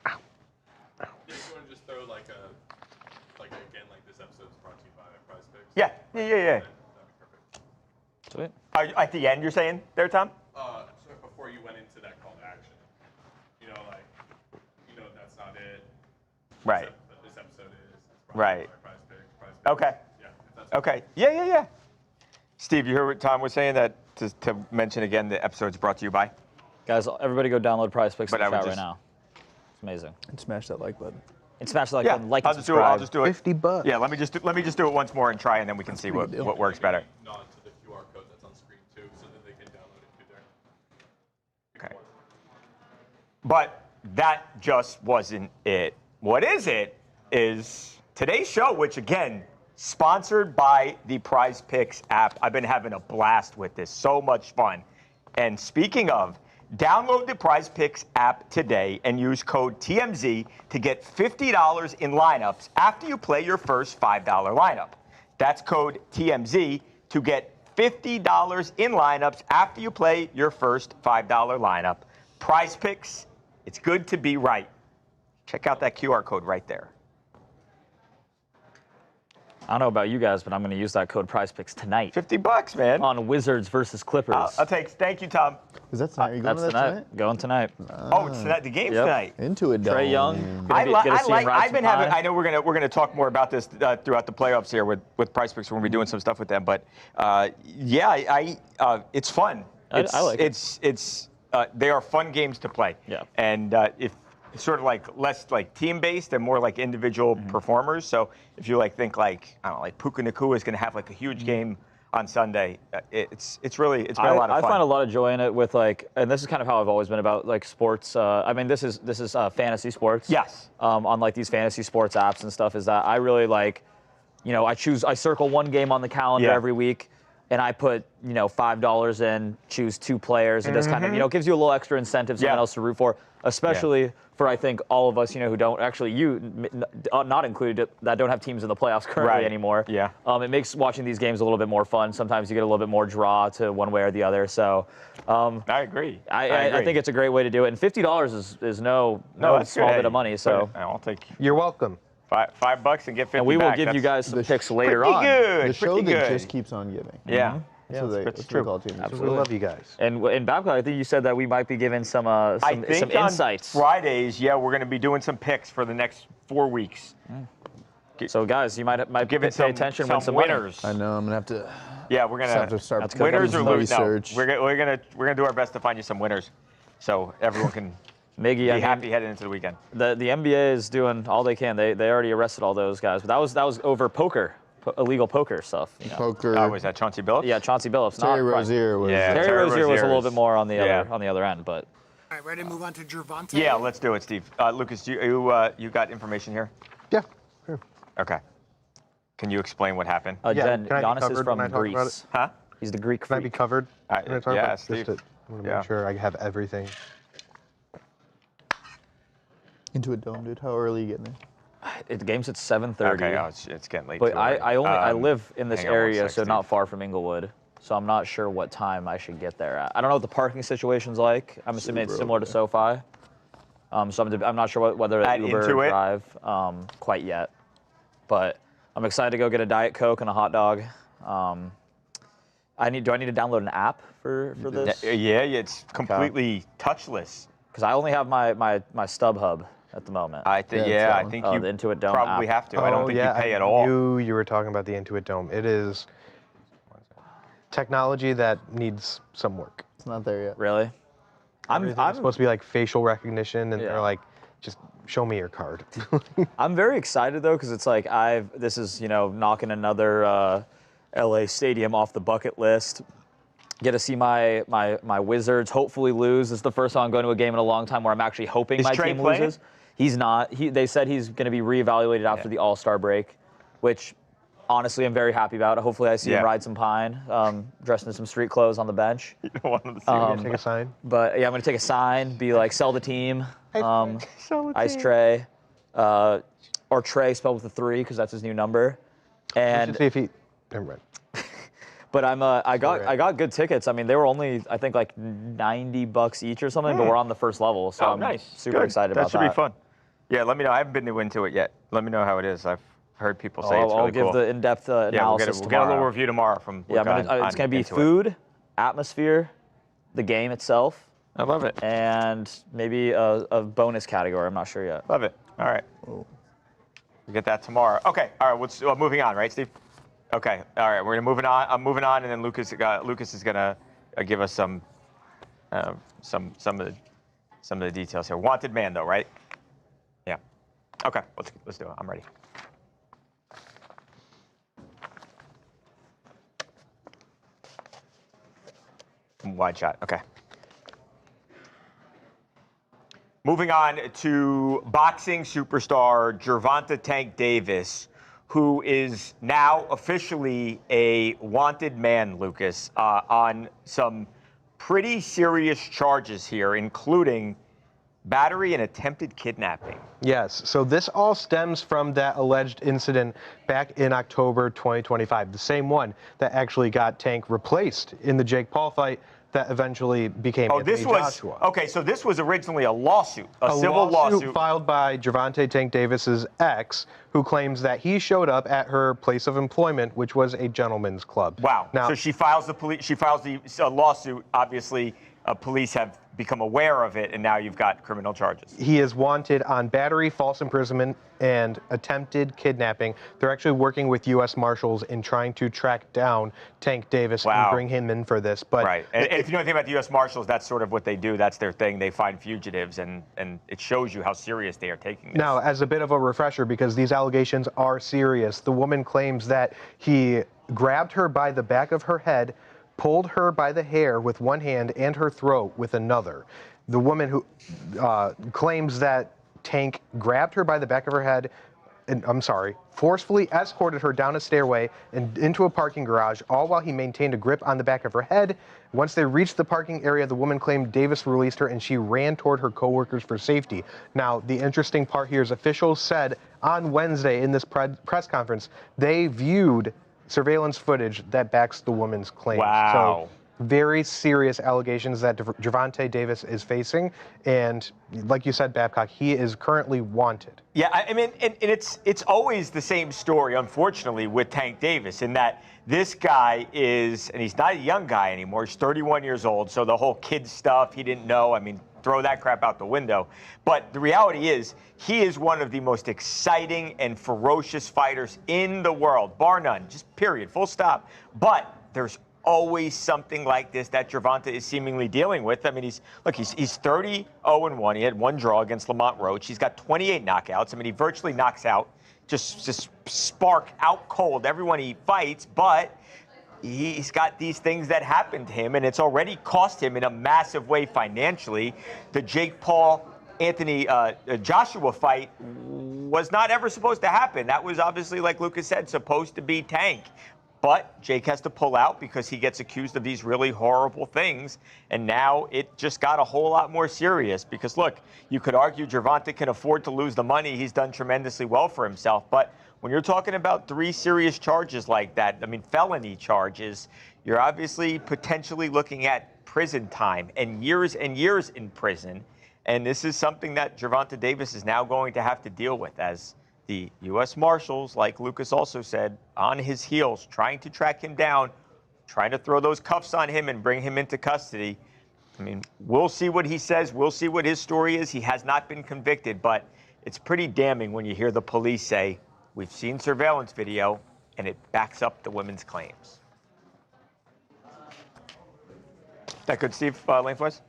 Yeah, you want to just throw like this episode is brought to you by PrizePicks? Yeah. That'd be perfect. Sweet. At the end, you're saying there, Tom? So before you went into that call to action, that's not it. Right. But this episode is. It's Right. brought to you by PrizePicks. Okay. Yeah. If that's Okay. Yeah. Steve, you heard what Tom was saying, that to mention again, the episode's brought to you by? Guys, everybody go download PrizePicks But in I the would chat right just- now. It's amazing. And smash that like button. And smash the like Yeah, button, like I'll and just do it. subscribe. $50. Yeah, let me just do it once more and try, and then we can see what works better. Nod to the QR code that's on screen too, so that they can download it through there. Okay. But that just wasn't it. What is it is today's show, which again, sponsored by the PrizePicks app. I've been having a blast with this. So much fun. And speaking of, download the PrizePicks app today and use code TMZ to get $50 in lineups after you play your first $5 lineup. That's code TMZ to get $50 in lineups after you play your first $5 lineup. PrizePicks, it's good to be right. Check out that QR code right there. I don't know about you guys, but I'm going to use that code PrizePicks tonight $50, man. on Wizards versus Clippers. I'll take. Thank you, Tom. Is that tonight? Are you going That's to that tonight. Going tonight. Oh, it's tonight. The game's Yep. tonight. Into it, Trey Young. I've been having. I know we're gonna talk more about this throughout the playoffs here with PrizePicks. We're gonna be doing some stuff with them, but it's fun. I like it. They are fun games to play. Yeah. And if it's sort of like less like team based and more like individual performers. So if you think I don't know, like Puka Nacua is gonna have like a huge game on Sunday. It's been a lot of fun. I find a lot of joy in it with like, and this is kind of how I've always been about like sports. I mean, this is fantasy sports. Yes. On like these fantasy sports apps and stuff, is that I really like, I circle one game on the calendar every week, and I put $5 in, choose 2 players. It does kind of gives you a little extra incentive, something else to root for, especially for I think all of us who don't actually not included that don't have teams in the playoffs currently anymore. Yeah. It makes watching these games a little bit more fun. Sometimes you get a little bit more draw to one way or the other. So I agree. I think it's a great way to do it. And $50 is no small bit of money. So I'll take. You're welcome. $5 and get 50 and we will back. give you guys some picks later pretty on. good. The show pretty that good. just keeps on giving. Yeah. That's true. Call TMZ. We love you guys. And in Babcock, I think you said that we might be giving some I think on insights. Fridays, we're going to be doing some picks for the next 4 weeks. So guys, you might Give pay it some attention, some win some money. winners. I know. I'm gonna have to. Yeah, we're have gonna to start That's winners or doing lose. No, research. we're gonna do our best to find you some winners, so everyone can Miggy, be happy heading into the weekend. The NBA is doing all they can. They already arrested all those guys, but that was over poker, illegal poker stuff. Poker. Oh, was that Chauncey Billups? Yeah, Chauncey Billups. Terry not Rozier was. Yeah. Terry Terry Rozier was a little Rozier's- bit more on the yeah. other end, but All right, ready to move on to Gervonta? Yeah, let's do it, Steve. Lucas, you got information here? Yeah. Sure. Okay. Can you explain what happened? Jen, can I be Giannis is covered from when I talk about Greece. Huh? He's the Greek Can I be freak. covered? when I talk yeah, about it? Steve. Just to want to Yeah. make sure I have everything. Into a dome, dude. How early are you getting there? The game's at 7:30. Okay, it's getting late. But too, I right? live in this hang on one area, sec, so Steve. not far from Inglewood. So I'm not sure what time I should get there at. I don't know what the parking situation's like. I'm assuming it's similar to SoFi. So I'm not sure whether At Uber or Intuit? Drive quite yet. But I'm excited to go get a Diet Coke and a hot dog. Do I need to download an app for this? Yeah, it's completely touchless. Because I only have my StubHub at the moment. I think Yeah, it's I that think one. you the Intuit Dome probably app. have to. I don't think you pay at all. I knew you were talking about the Intuit Dome. It is technology that needs some work. It's not there yet. Really? I'm supposed to be like facial recognition, and Yeah. they're like, just show me your card. I'm very excited though, because it's like this is knocking another LA stadium off the bucket list. Get to see my Wizards hopefully lose. This is the first time I'm going to a game in a long time where I'm actually hoping Is my Trey team playing? loses. He's not. They said he's going to be reevaluated after the All-Star break, which honestly I'm very happy about. Hopefully I see him ride some pine, dressed in some street clothes on the bench. You don't want them to see Take a sign. But yeah, I'm going to take a sign, be like, sell the team. Sell the Ice team. Trey, or Trey spelled with a 3 because that's his new number. And And see if he. Never mind. but I got good tickets. I mean, they were only I think like $90 each or something, but we're on the first level, so I'm nice. super Good. excited about that. That should be fun. Yeah, let me know. I haven't been into it yet. Let me know how it is. I've heard people say it's really I'll give cool. the in-depth yeah, analysis we'll get a little tomorrow. review tomorrow from. Yeah, Luca it's going to be Into It. food, atmosphere, the game itself, I love it. and maybe a bonus category. I'm not sure yet. Love it. All right. We'll get that tomorrow. Okay. All right. Moving on, right, Steve? Okay. All right. We're moving on. I'm moving on, and then Lucas is gonna give us some of the details here. Wanted man, though, right? Yeah. Okay. Let's do it. I'm ready. Wide shot. Okay. Moving on to boxing superstar Gervonta Tank Davis, who is now officially a wanted man, Lucas, on some pretty serious charges here, including battery and attempted kidnapping. Yes, so this all stems from that alleged incident back in October 2025, the same one that actually got Tank replaced in the Jake Paul fight that eventually became Anthony Joshua. Okay, so this was originally a lawsuit, a civil lawsuit lawsuit. filed by Gervonta Tank Davis's ex, who claims that he showed up at her place of employment, which was a gentleman's club. Wow. Now, So she files the lawsuit. Obviously, police have become aware of it, and now you've got criminal charges. he is wanted on battery, false imprisonment, and attempted kidnapping. They're actually working with U.S. Marshals in trying to track down Tank Davis Wow. and bring him in for this. But Right. And if you know anything about the U.S. Marshals, that's sort of what they do. That's their thing. They find fugitives, and it shows you how serious they are taking this. now, as a bit of a refresher, because these allegations are serious, the woman claims that he grabbed her by the back of her head, pulled her by the hair with one hand and her throat with another. The woman who claims that Tank grabbed her by the back of her head, forcefully escorted her down a stairway and into a parking garage, all while he maintained a grip on the back of her head. Once they reached the parking area, the woman claimed Davis released her and she ran toward her coworkers for safety. Now, the interesting part here is officials said on Wednesday in this press conference, they viewed surveillance footage that backs the woman's claims. Wow. So, very serious allegations that Gervonta Davis is facing, and like you said, Babcock, he is currently wanted. Yeah, I mean, and it's always the same story, unfortunately, with Tank Davis, in that this guy is, and he's not a young guy anymore, he's 31 years old, so the whole kid stuff, he didn't know, I mean, throw that crap out the window. But the reality is, he is one of the most exciting and ferocious fighters in the world, bar none, just period, full stop. But there's always something like this that Gervonta is seemingly dealing with. I mean, he's 30-0-1. He had one draw against Lamont Roach. He's got 28 knockouts. I mean, he virtually knocks out, just spark out cold everyone he fights, but he's got these things that happen to him, and it's already cost him in a massive way financially. The Jake Paul Anthony Joshua fight was not ever supposed to happen. That was obviously, like Lucas said, supposed to be Tank. But Jake has to pull out because he gets accused of these really horrible things. And now it just got a whole lot more serious because, look, you could argue Gervonta can afford to lose the money. He's done tremendously well for himself. But when you're talking about 3 serious charges like that, I mean, felony charges, you're obviously potentially looking at prison time and years in prison. And this is something that Gervonta Davis is now going to have to deal with as the U.S. Marshals, like Lucas also said, on his heels, trying to track him down, trying to throw those cuffs on him and bring him into custody. I mean, we'll see what he says. We'll see what his story is. He has not been convicted, but it's pretty damning when you hear the police say, we've seen surveillance video, and it backs up the women's claims. That good, Steve Laneforth?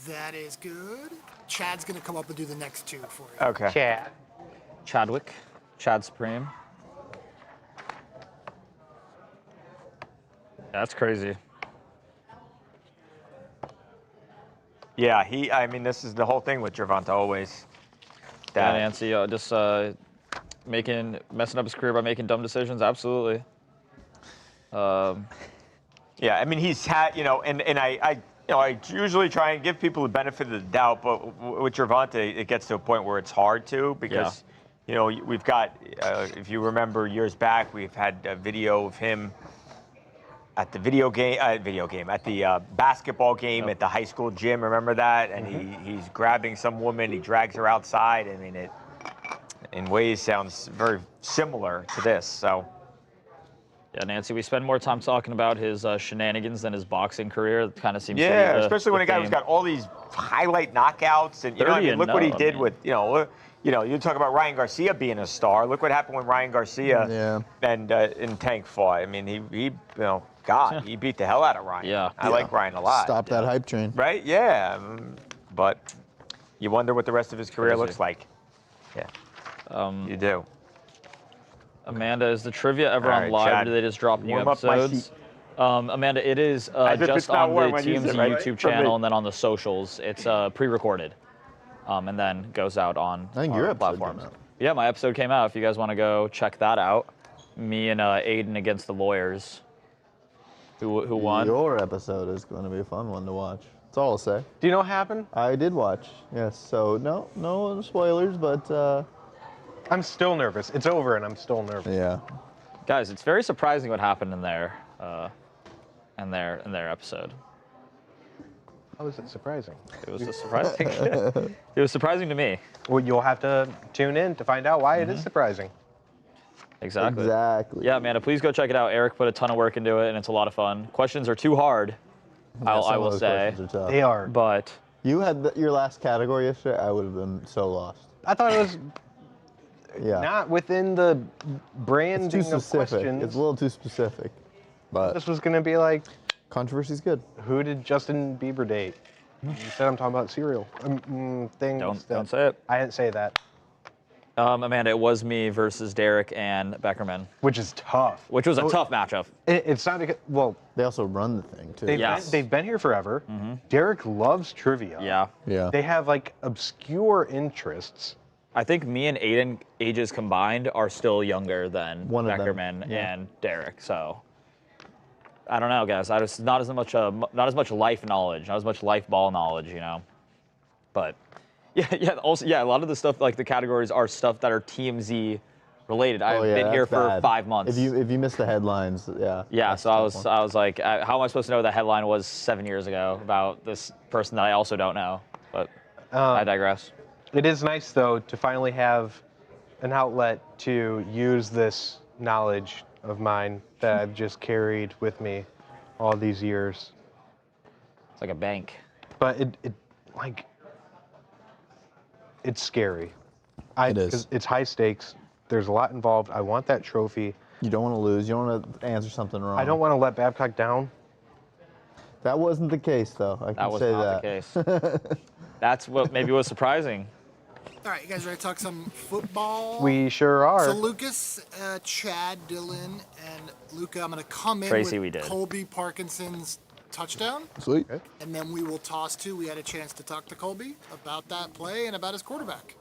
That is good. Chad's going to come up and do the next 2 for you. Okay. Chad. Chadwick, Chad Supreme. That's crazy. Yeah, I mean, this is the whole thing with Gervonta always. Yeah, Nancy, just messing up his career by making dumb decisions. Absolutely. Yeah, I mean, he's had, and I usually try and give people the benefit of the doubt, but with Gervonta, it gets to a point where it's hard to because, we've got, if you remember years back, we've had a video of him at the at the basketball game at the high school gym. Remember that? And he's grabbing some woman, he drags her outside. I mean, it in ways sounds very similar to this. So. Yeah, Nancy, we spend more time talking about his shenanigans than his boxing career. It kind of seems to be especially when a guy who's got all these highlight knockouts, and look what he did with you talk about Ryan Garcia being a star. Look what happened when Ryan Garcia and in Tank fought. I mean, he beat the hell out of Ryan. Yeah, I like Ryan a lot. Stop that hype train. Right? Yeah, but you wonder what the rest of his career looks like. Yeah, you do. Amanda, is the trivia ever on live, Chad, or do they just drop new warm up my episodes? Amanda, it is just on the TMZ YouTube channel and then on the socials. It's pre-recorded, and then goes out on I think your episode platforms. came out. Yeah, my episode came out. If you guys want to go check that out, me and Aiden against the lawyers. Who won? Your episode is going to be a fun one to watch. That's all I'll say. Do you know what happened? I did watch, yes. So no spoilers, but I'm still nervous. It's over, and I'm still nervous. yeah. Guys, it's very surprising what happened in their episode. How is it surprising? It was just surprising. It was surprising to me. Well, you'll have to tune in to find out why it is surprising. Exactly. Exactly. Yeah, Amanda, please go check it out. Eric put a ton of work into it, and it's a lot of fun. Questions are too hard, Yeah, I some of will those say. questions are tough. They are. But You had your last category yesterday. I would have been so lost. I thought it was Yeah. not within the branding It's too of specific. questions. It's a little too specific. But This was going to be like, controversy's good. who did Justin Bieber date? Instead, I'm talking about cereal things. don't say it. I didn't say that. Amanda, it was me versus Derek and Beckerman, which is tough. which was a tough matchup. It's not because, well, They also run the thing too. they've been here forever. Derek loves trivia. Yeah. Yeah. They have like obscure interests. I think me and Aiden, ages combined, are still younger than One of them, Beckerman yeah. and Derek. So I don't know, guys. I just not as much life knowledge, not as much life ball knowledge, you know. But also a lot of the stuff, like the categories, are stuff that are TMZ related. I've been here for 5 months. If you miss the headlines, yeah. Yeah, so I was like, how am I supposed to know what the headline was 7 years ago about this person that I also don't know? But I digress. It is nice, though, to finally have an outlet to use this knowledge of mine that I've just carried with me all these years. It's like a bank. But it's scary. It is. Because it's high stakes. There's a lot involved. I want that trophy. You don't want to lose. You don't want to answer something wrong. I don't want to let Babcock down. That wasn't the case, though. I can That was say not the case. That's what maybe was surprising. All right, you guys ready to talk some football? We sure are. So Lucas, Chad, Dylan, and Luca, I'm going to come in Tracy, we with did. Colby Parkinson's touchdown, Sweet. and then we will toss to. We had a chance to talk to Colby about that play and about his quarterback.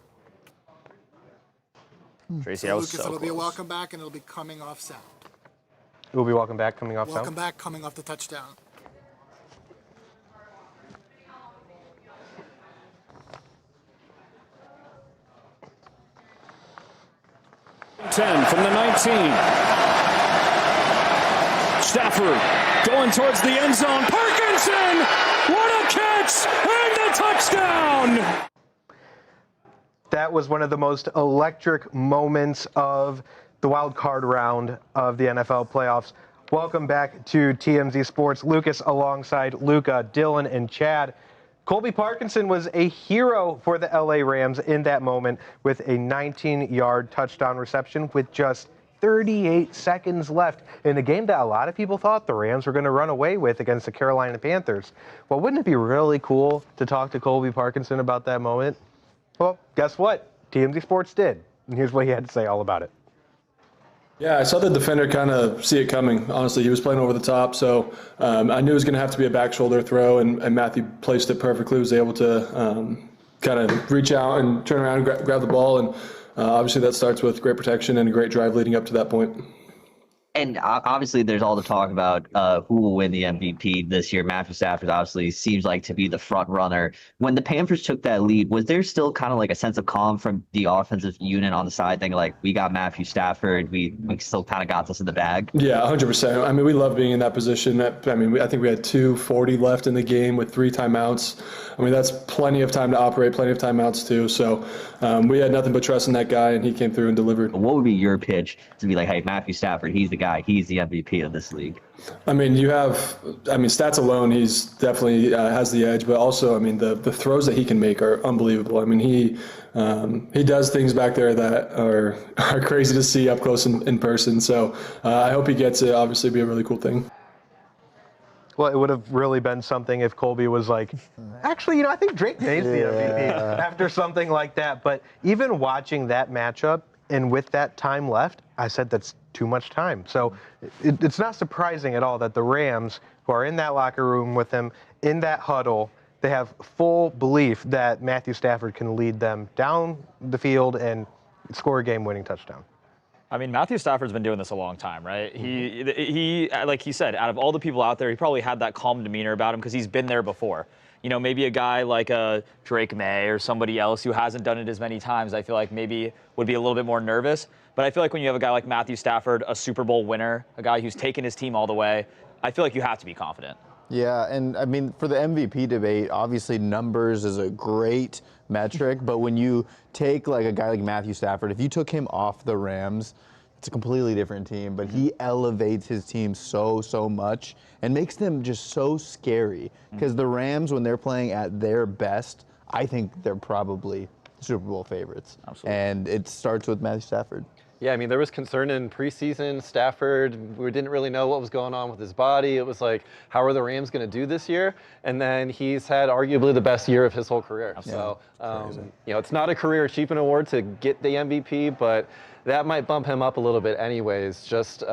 Tracy, So I was Lucas, so it'll be a close. welcome back, and it'll be coming off sound. We'll be welcome back coming off Welcome sound. back, coming off the touchdown. From the 19. Stafford going towards the end zone. Parkinson! What a catch! And a touchdown! That was one of the most electric moments of the wild card round of the NFL playoffs. Welcome back to TMZ Sports. Lucas alongside Luca, Dylan, and Chad. Colby Parkinson was a hero for the LA Rams in that moment with a 19-yard touchdown reception with just 38 seconds left in a game that a lot of people thought the Rams were going to run away with against the Carolina Panthers. Well, wouldn't it be really cool to talk to Colby Parkinson about that moment? Well, guess what? TMZ Sports did. And here's what he had to say all about it. Yeah, I saw the defender kind of see it coming. Honestly, he was playing over the top, so I knew it was going to have to be a back shoulder throw, and Matthew placed it perfectly. Was able to kind of reach out and turn around and grab the ball, and obviously that starts with great protection and a great drive leading up to that point. And obviously, there's all the talk about who will win the MVP this year. Matthew Stafford obviously seems like to be the front runner. When the Panthers took that lead, was there still kind of like a sense of calm from the offensive unit on the side, thinking like, we got Matthew Stafford, we still kind of got this in the bag? Yeah, 100%. I mean, we love being in that position. I think we had 2:40 left in the game with 3 timeouts. I mean, that's plenty of time to operate, plenty of timeouts too. So we had nothing but trust in that guy, and he came through and delivered. What would be your pitch to be like, hey, Matthew Stafford, he's the guy, he's the MVP of this league? I mean, stats alone, he's definitely has the edge, but also, I mean, the throws that he can make are unbelievable. I mean, he does things back there that are crazy to see up close in person. So I hope he gets it. Obviously, be a really cool thing. Well, it would have really been something if Colby was like, actually, I think Drake May's the MVP after something like that. But even watching that matchup and with that time left, I said that's too much time. So it's not surprising at all that the Rams, who are in that locker room with him, in that huddle, they have full belief that Matthew Stafford can lead them down the field and score a game-winning touchdown. I mean, Matthew Stafford's been doing this a long time, right? He like he said, out of all the people out there, he probably had that calm demeanor about him because he's been there before. Maybe a guy like a Drake May or somebody else who hasn't done it as many times, I feel like maybe would be a little bit more nervous. But I feel like when you have a guy like Matthew Stafford, a Super Bowl winner, a guy who's taken his team all the way, I feel like you have to be confident. Yeah, and I mean, for the MVP debate, obviously numbers is a great metric, but when you take like a guy like Matthew Stafford, if you took him off the Rams, it's a completely different team, but he elevates his team so much and makes them just so scary. Because the Rams, when they're playing at their best, I think they're probably Super Bowl favorites. Absolutely. And it starts with Matthew Stafford. Yeah, I mean, there was concern in preseason. Stafford, we didn't really know what was going on with his body. It was like, how are the Rams going to do this year? And then he's had arguably the best year of his whole career. So, it's not a career achievement award to get the MVP, but that might bump him up a little bit anyways, just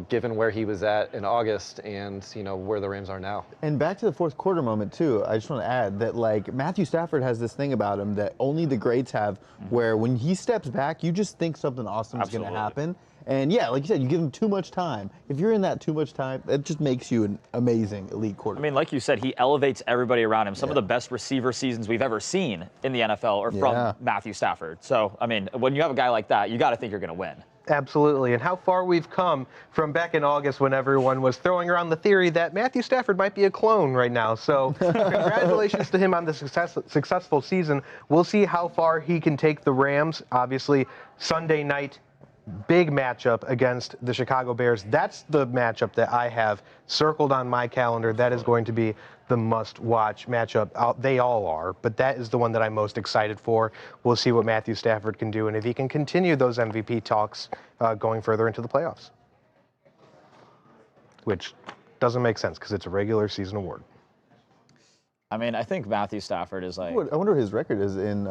given where he was at in August and, where the Rams are now. And back to the fourth quarter moment, too, I just want to add that, Matthew Stafford has this thing about him that only the greats have, where when he steps back, you just think something awesome is going to happen. And, yeah, like you said, you give him too much time. If you're in that too much time, it just makes you an amazing elite quarterback. I mean, like you said, he elevates everybody around him. Some of the best receiver seasons we've ever seen in the NFL are from Matthew Stafford. So, I mean, when you have a guy like that, you got to think you're going to win. Absolutely. And how far we've come from back in August when everyone was throwing around the theory that Matthew Stafford might be a clone right now. So congratulations to him on the successful season. We'll see how far he can take the Rams. Obviously, Sunday night, big matchup against the Chicago Bears. That's the matchup that I have circled on my calendar. That is going to be the must-watch matchup. They all are, but that is the one that I'm most excited for. We'll see what Matthew Stafford can do and if he can continue those MVP talks going further into the playoffs, which doesn't make sense because it's a regular season award. I mean, I think Matthew Stafford is like... I wonder what his record is in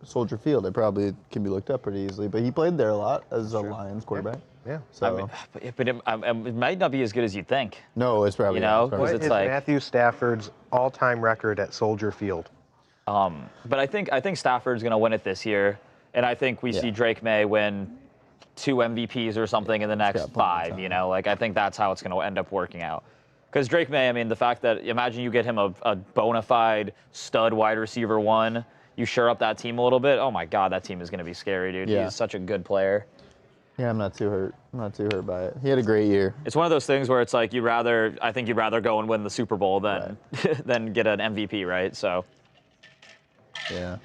Soldier Field. It probably can be looked up pretty easily, but he played there a lot as a Lions quarterback. Yeah. So. I mean, but it might not be as good as you think. No, it's probably not. What is Matthew Stafford's all-time record at Soldier Field? But I think Stafford's going to win it this year, and I think we see Drake May win 2 MVPs or something in the next 5. I think that's how it's going to end up working out. Because Drake May, I mean, the fact that, imagine you get him a bona fide stud wide receiver 1, you shore up that team a little bit. Oh my God, that team is going to be scary, dude. Yeah. He's such a good player. Yeah, I'm not too hurt. I'm not too hurt by it. He had a great year. It's one of those things where it's like I think you'd rather go and win the Super Bowl than than get an MVP, right? So. Yeah.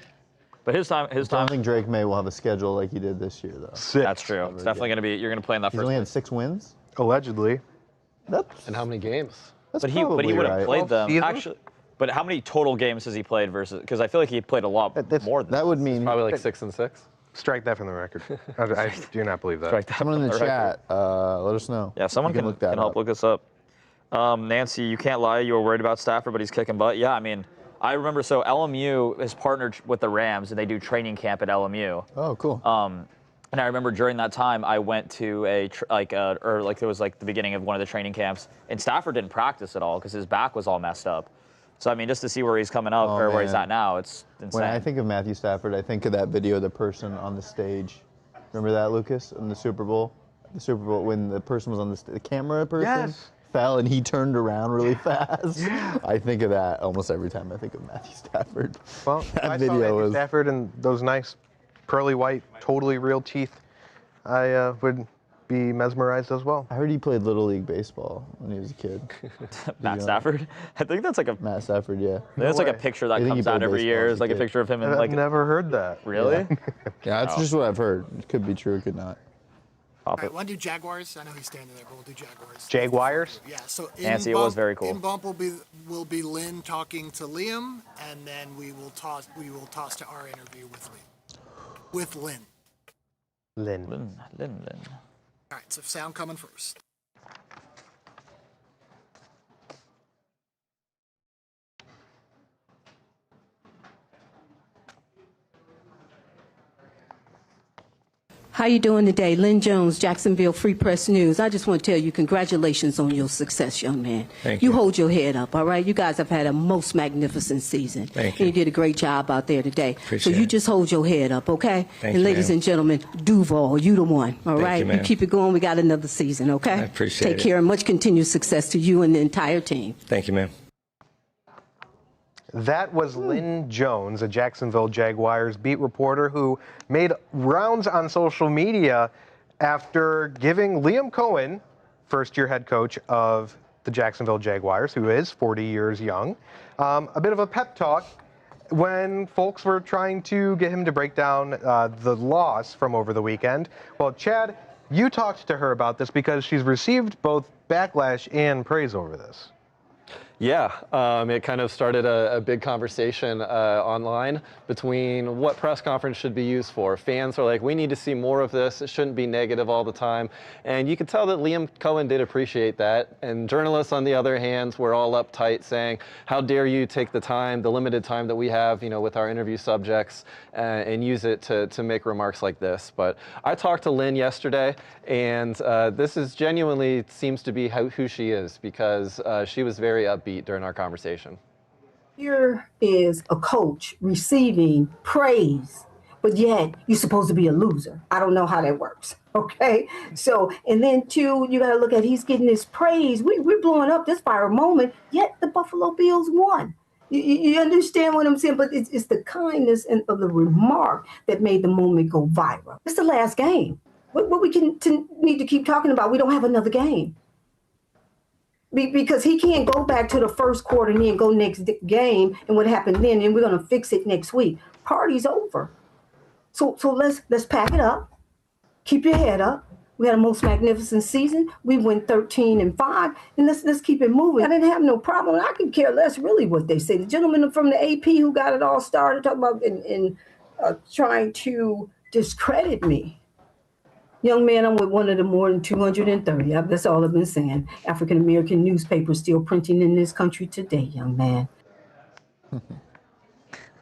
But his time. I don't think Drake May will have a schedule like he did this year, though. 6. That's true. It's definitely going to be. You're going to play in that He's first. only had 6 wins. Allegedly. And how many games? That's but he would have played them seasons? actually. But how many total games has he played versus? Because I feel like he played a lot more than that. Would mean probably like 6 and 6. Strike that from the record. I do not believe that. Strike that Someone in the from chat, let us know. Yeah, someone can help look this up. Nancy, you can't lie. You were worried about Stafford, but he's kicking butt. Yeah, I mean, I remember. So LMU is partnered with the Rams, and they do training camp at LMU. Oh, cool. And I remember during that time, I went to it was like the beginning of one of the training camps, and Stafford didn't practice at all because his back was all messed up. So, I mean, just to see where he's coming up or where he's at now, it's insane. When I think of Matthew Stafford, I think of that video of the person on the stage. Remember that, Lucas, in the Super Bowl? The Super Bowl, when the person was on the camera person fell and he turned around really fast. Yeah. I think of that almost every time I think of Matthew Stafford. Well, I saw Matthew Stafford and those nice pearly white, totally real teeth. I would be mesmerized as well. I heard he played Little League Baseball when he was a kid. Matt Stafford? I think that's like a... Matt Stafford, yeah. That's like a picture that comes out every year. It's like a picture of him in like... I've never heard that. Really? Yeah, that's just what I've heard. It could be true, it could not. All right, want to do Jaguars? I know he's standing there, but we'll do Jaguars. Jaguars? Yeah, so Nancy, it was very cool. In bump will be Lynn talking to Liam, and then we will toss to our interview with Lynn. Lynn. All right, so sound coming first. How you doing today? Lynn Jones, Jacksonville Free Press News. I just want to tell you congratulations on your success, young man. Thank you. You hold your head up, all right? You guys have had a most magnificent season. Thank you. you. And you did a great job out there today. Appreciate so you it. just hold your head up, okay? Thank and you, ladies ma'am. and gentlemen, Duval, you the one, all Thank right? you, ma'am. keep it going. We got another season, okay? I appreciate Take it. care and much continued success to you and the entire team. Thank you, ma'am. That was Lynn Jones, a Jacksonville Jaguars beat reporter who made rounds on social media after giving Liam Cohen, first-year head coach of the Jacksonville Jaguars, who is 40 years young, a bit of a pep talk when folks were trying to get him to break down the loss from over the weekend. Well, Chad, you talked to her about this because she's received both backlash and praise over this. Yeah, it kind of started a big conversation online between what press conference should be used for. Fans are like, we need to see more of this. It shouldn't be negative all the time. And you could tell that Liam Cohen did appreciate that. And journalists, on the other hand, were all uptight saying, how dare you take the time, the limited time that we have, with our interview subjects and use it to make remarks like this. But I talked to Lynn yesterday, and this is genuinely seems to be who she is, because she was very upbeat during our conversation. Here is a coach receiving praise, but yet you're supposed to be a loser. I don't know how that works. Okay. So, and then two, you got to look at, he's getting this praise. We're blowing up this viral moment, yet the Buffalo Bills won. You understand what I'm saying? But it's the kindness and of the remark that made the moment go viral. It's the last game. What we need to keep talking about, we don't have another game. Because he can't go back to the first quarter and then go next game and what happened then, and we're going to fix it next week. Party's over. So let's pack it up. Keep your head up. We had a most magnificent season. We went 13-5, and let's keep it moving. I didn't have no problem. I could care less really what they say. The gentleman from the AP who got it all started talking about and trying to discredit me. Young man, I'm with one of the more than 230. That's all I've been saying. African-American newspapers still printing in this country today, young man.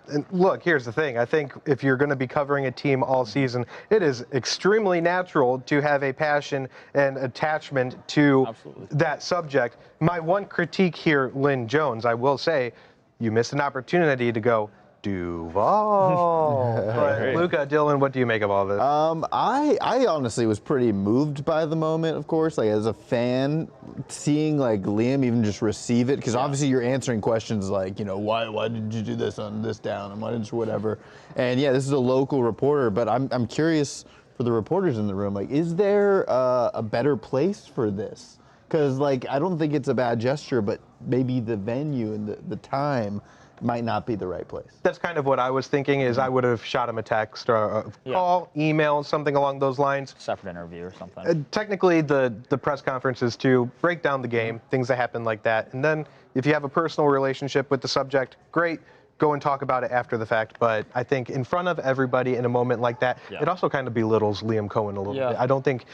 And look, here's the thing. I think if you're going to be covering a team all season, it is extremely natural to have a passion and attachment to that subject. My one critique here, Lynn Jones, I will say, you missed an opportunity to go, Duval. But Luca, Dylan, what do you make of all this? I honestly was pretty moved by the moment, of course, like as a fan, seeing like Liam even just receive it, because obviously you're answering questions like, why did you do this on this down and why didn't you whatever. And yeah, this is a local reporter, but I'm curious for the reporters in the room, like, is there a better place for this? Because like, I don't think it's a bad gesture, but maybe the venue and the time might not be the right place. That's kind of what I was thinking, is I would have shot him a text or a call, email, something along those lines. Separate interview or something. Technically, the press conference is to break down the game, things that happen like that. And then if you have a personal relationship with the subject, great, go and talk about it after the fact. But I think in front of everybody in a moment like that, it also kind of belittles Liam Cohen a little bit. I don't think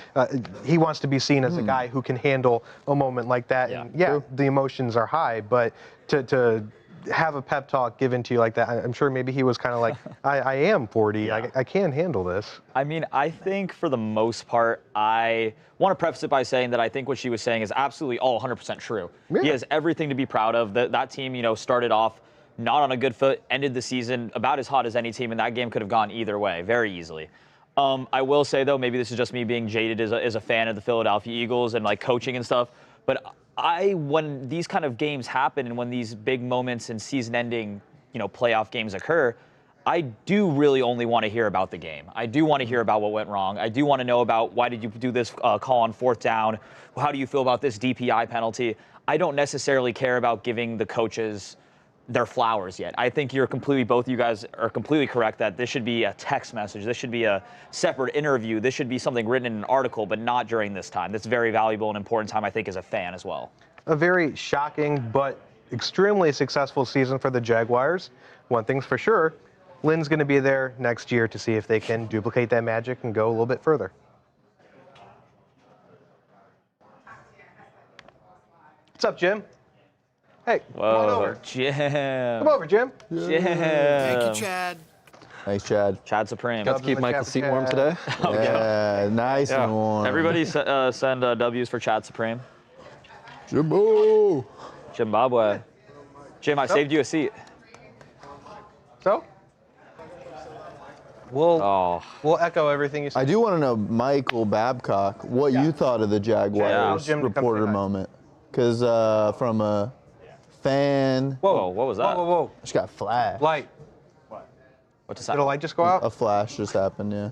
he wants to be seen as a guy who can handle a moment like that. And the emotions are high, but to have a pep talk given to you like that, I'm sure maybe he was kind of like, I am 40, I can handle this. I mean, I think for the most part, I want to preface it by saying that I think what she was saying is absolutely all 100% true. He has everything to be proud of. That team, started off not on a good foot, ended the season about as hot as any team, and that game could have gone either way very easily. I will say, though, maybe this is just me being jaded as a fan of the Philadelphia Eagles and like coaching and stuff, but when these kind of games happen and when these big moments and season-ending, playoff games occur, I do really only want to hear about the game. I do want to hear about what went wrong. I do want to know about why did you do this call on fourth down? How do you feel about this DPI penalty? I don't necessarily care about giving the coaches their flowers yet. I think both of you guys are completely correct that this should be a text message. This should be a separate interview. This should be something written in an article, but not during this time. That's very valuable and important time, I think, as a fan as well. A very shocking but extremely successful season for the Jaguars. One thing's for sure, Lynn's going to be there next year to see if they can duplicate that magic and go a little bit further. What's up, Jim? Hey, come on over. Jim. Come over, Jim. Jim. Thank you, Chad. Thanks, Chad. Chad Supreme. Got to keep Michael's seat warm today. Yeah, nice and warm. Everybody send W's for Chad Supreme. Jimbo. Zimbabwe. Jim, I saved you a seat. So? We'll echo everything you said. I do want to know, Michael Babcock, what you thought of the Jaguars reporter moment. Because from a fan... Whoa, what was that? Whoa. Just got flashed. Light. What just Did a happened? light just go out? A flash just happened, yeah.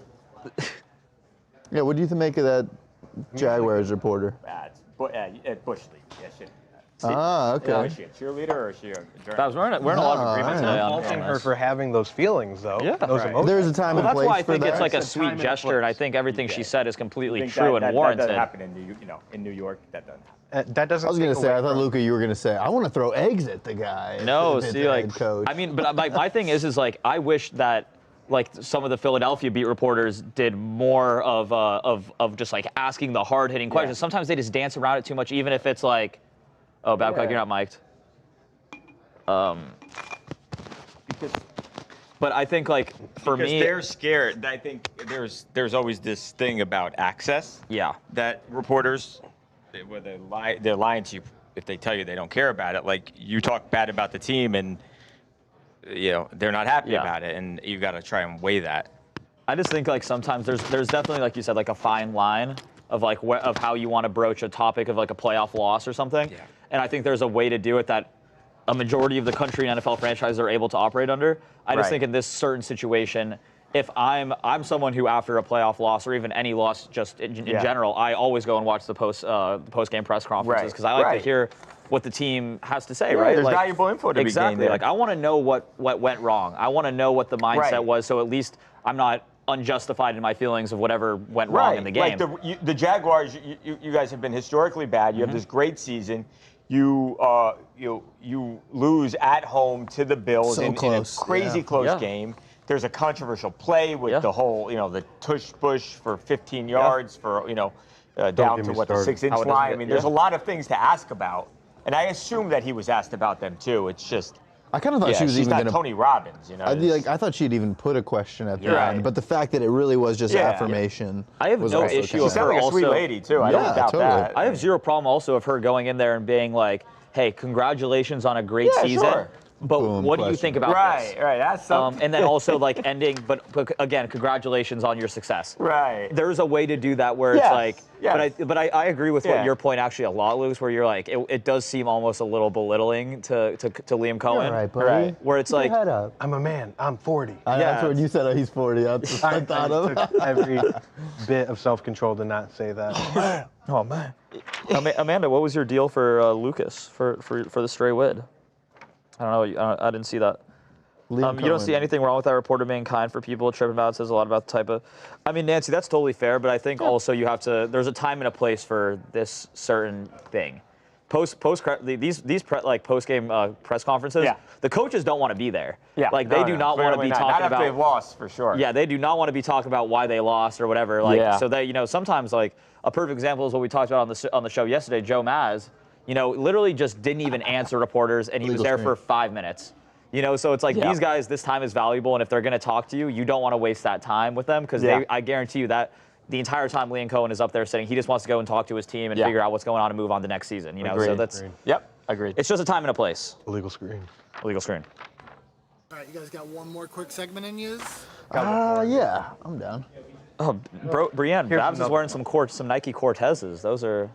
What do you make of that Jaguars reporter? Bush League. Yeah, shit. Okay. Is she a cheerleader or is she a Guys, we're in a lot of agreement today on Faulting her this. for having those feelings, though. Yeah. Those emotions. There's a time and That's place why I for think that. it's like a It's a time sweet and gesture, and I place. think everything she said is completely think true and that warranted. doesn't happen in New York. That doesn't happen. That doesn't. I was gonna take say, away I thought from- Luca, you were gonna say, I want to throw eggs at the guy. No, if it's see, the like, head coach. I mean, but my thing is like, I wish that like some of the Philadelphia beat reporters did more of just like asking the hard hitting questions. Sometimes they just dance around it too much, even if it's like, oh, Babcock, you're not mic'd. But I think like for Because me, they're scared. I think there's always this thing about access. Yeah. That reporters, they're lying to you if they tell you they don't care about it. Like you talk bad about the team and they're not happy about it, and you got to try and weigh that. I just think like sometimes there's definitely, like you said, like a fine line of like of how you want to broach a topic of like a playoff loss or something. Yeah. And I think there's a way to do it that a majority of the country and NFL franchises are able to operate under. I just think in this certain situation, if I'm someone who after a playoff loss or even any loss just in general, I always go and watch the post game press conferences because I like to hear what the team has to say, right? There's like, valuable info to be gained there. Like I want to know what went wrong. I want to know what the mindset was, so at least I'm not unjustified in my feelings of whatever went wrong in the game. Like the Jaguars, you guys have been historically bad. You have this great season. You lose at home to the Bills in a crazy close game. There's a controversial play with the whole, the tush push for 15 yards for down to what the 6-inch line. I mean, there's a lot of things to ask about, and I assume that he was asked about them too. It's just. I kind of thought she was even going to. Tony Robbins, I thought she'd even put a question at the end, but the fact that it really was just affirmation. I have no issue. She sounds like a sweet lady too. I don't doubt that. I have zero problem also of her going in there and being like, "Hey, congratulations on a great season." Sure. But what do you think about this? Right. That's something. And then also like ending, but again, congratulations on your success. Right. There's a way to do that where it's like, but I agree with what your point actually a lot, Luke, where you're like, it does seem almost a little belittling to Liam Cohen. Right, buddy. Where it's like, I'm a man. I'm 40. That's what you said. He's 40. That's what I thought of. Took every bit of self-control to not say that. Oh man. Amanda, what was your deal for Lucas for the stray wid? I don't know. I didn't see that. You don't see anything wrong with that reporter being kind for people. Tripping about it says a lot about the type of. I mean, Nancy, that's totally fair, but I think also you have to. There's a time and a place for this certain thing. Post game press conferences. The coaches don't want to be there. Like they do not want to be talking not about. Not if they've lost for sure. Yeah, they do not want to be talking about why they lost or whatever. Like so that sometimes like a perfect example is what we talked about on the show yesterday. Joe Maz. Literally just didn't even answer reporters, and he was there for 5 minutes. So it's like these guys, this time is valuable, and if they're going to talk to you, you don't want to waste that time with them because I guarantee you that the entire time Liam Cohen is up there sitting, he just wants to go and talk to his team and figure out what's going on and move on to next season. So that's agreed. It's just a time and a place. Illegal screen. Illegal screen. All right, you guys got one more quick segment in use? Yeah, I'm down. Oh, Brienne, Babs is wearing some Nike Cortezes. Those are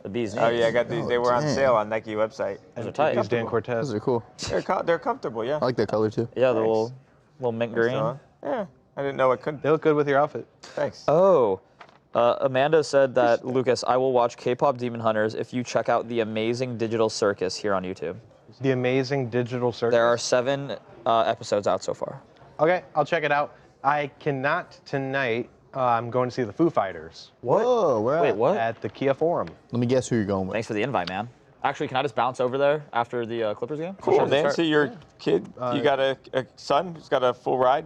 the bee's knees. Oh yeah, I got these. They were on sale on Nike website. Those are tight. These Dan Cortez. Those are cool. They're comfortable, yeah. I like that color too. Yeah, the little mint green. Yeah, I didn't know it could. They look good with your outfit. Thanks. Oh, Amanda said that, Lucas, I will watch K-pop Demon Hunters if you check out the Amazing Digital Circus here on YouTube. The Amazing Digital Circus? There are 7 episodes out so far. Okay, I'll check it out. I cannot tonight. I'm going to see the Foo Fighters. What? Whoa, where Wait, what? At the Kia Forum. Let me guess who you're going with. Thanks for the invite, man. Actually, can I just bounce over there after the Clippers game? Cool, Nancy, your kid, you got a son who's got a full ride?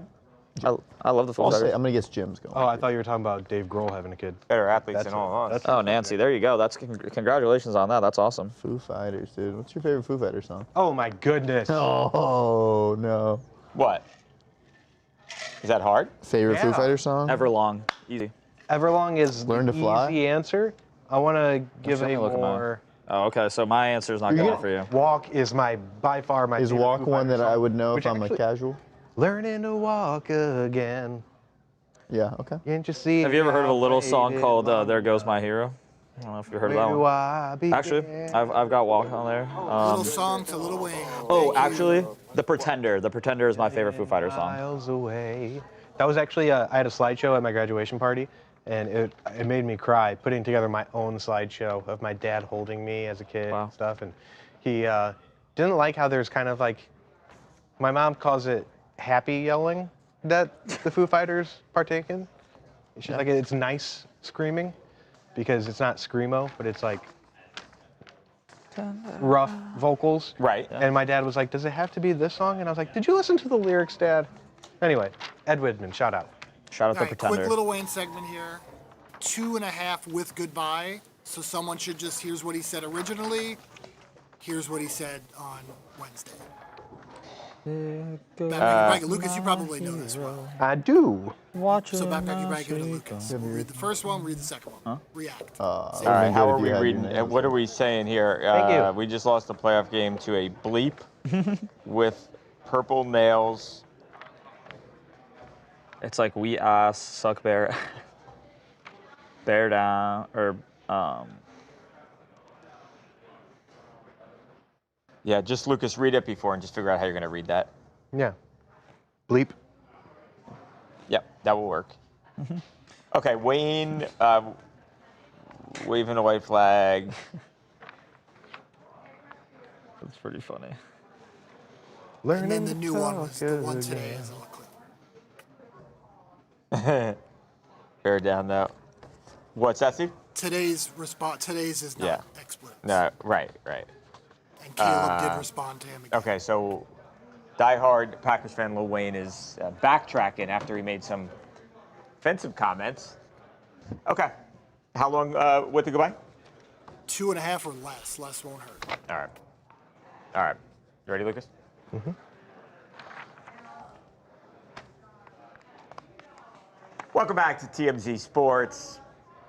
I love the Foo Fighters. I'm going to guess Jim's going. Oh, I thought you were talking about Dave Grohl having a kid. Better athletes than all of us. Oh, Nancy, there you go. That's congratulations on that. That's awesome. Foo Fighters, dude. What's your favorite Foo Fighters song? Oh, my goodness. Oh, no. What? Is that hard? Favorite Foo Fighters song? Everlong. Easy. Everlong is Learn to Fly? easy answer. I want to give a more... Oh, okay. So my answer is not good for you. Walk is by far my Is favorite Walk Foo one Fighters that I song, would know which if I'm a actually- casual? Learning to walk again. Yeah, okay. Can't you see? Have you ever heard of a little song called "There Goes My Hero"? I don't know if you heard of that one. Actually, I've got Walk on there. Little song to Lil Wayne. Oh, actually, The Pretender. The Pretender is my favorite Foo Fighters song. Miles away. That was actually I had a slideshow at my graduation party, and it made me cry, putting together my own slideshow of my dad holding me as a kid and stuff. And he didn't like how there's kind of like, my mom calls it happy yelling that the Foo Fighters partake in. She's like, it's nice screaming because it's not screamo, but it's like rough vocals. Right. And my dad was like, does it have to be this song? And I was like, did you listen to the lyrics, Dad? Anyway, Ed Widman, shout out. Shout out All the right, Pretender. quick Little Wayne segment here. 2.5 with goodbye. So someone should just, here's what he said originally. Here's what he said on Wednesday. Lucas, you probably know this well. I do. So Babcock, you probably give it to Lucas. We'll read the first one, read the second one. React. All right, how are we reading? What are we saying here? Thank you. We just lost the playoff game to a bleep with purple nails. It's like we ass suck bear, bear down, or Yeah, just Lucas, read it before and just figure out how you're going to read that. Yeah. Bleep. Yep, that will work. Okay, Wayne waving a white flag. That's pretty funny. And then the new one was the one today is all clear. Bear down though. What's that, Steve? Today's is not explicit. No, right. And Caleb did respond to him again. Okay, so diehard Packers fan Lil Wayne is backtracking after he made some offensive comments. Okay, how long with the goodbye? 2.5 or less. Less won't hurt. All right. You ready, Lucas? Mm-hmm. Welcome back to TMZ Sports.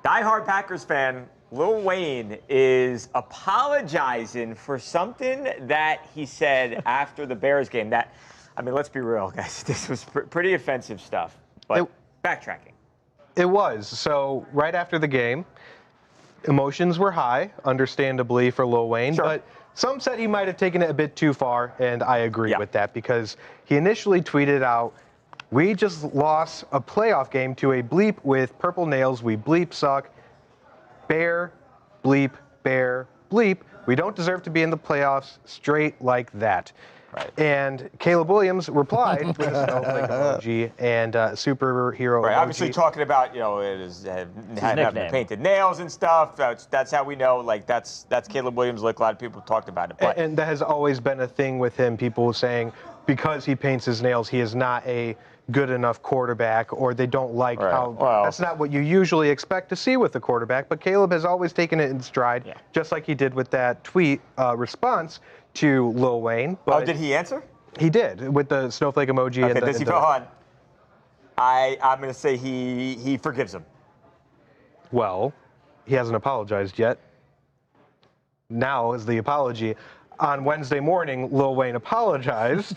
Diehard Packers fan Lil Wayne is apologizing for something that he said after the Bears game. That, I mean, let's be real, guys. This was pretty offensive stuff. But backtracking. It was. So right after the game, emotions were high, understandably, for Lil Wayne. Sure. But some said he might have taken it a bit too far, and I agree with that because he initially tweeted out, "We just lost a playoff game to a bleep with purple nails. We bleep suck. Bear, bleep, bear, bleep. We don't deserve to be in the playoffs straight like that." Right. And Caleb Williams replied with a snowflake emoji and superhero emoji. Obviously talking about, it is having the painted nails and stuff. That's how we know, like, that's Caleb Williams. Like, a lot of people talked about it. But and that has always been a thing with him, people saying because he paints his nails, he is not a good enough quarterback, or they don't like how that's not what you usually expect to see with a quarterback. But Caleb has always taken it in stride, just like he did with that tweet response to Lil Wayne. But did he answer? He did, with the snowflake emoji. Okay, and does he go on? I'm going to say he forgives him. Well, he hasn't apologized yet. Now is the apology. On Wednesday morning, Lil Wayne apologized.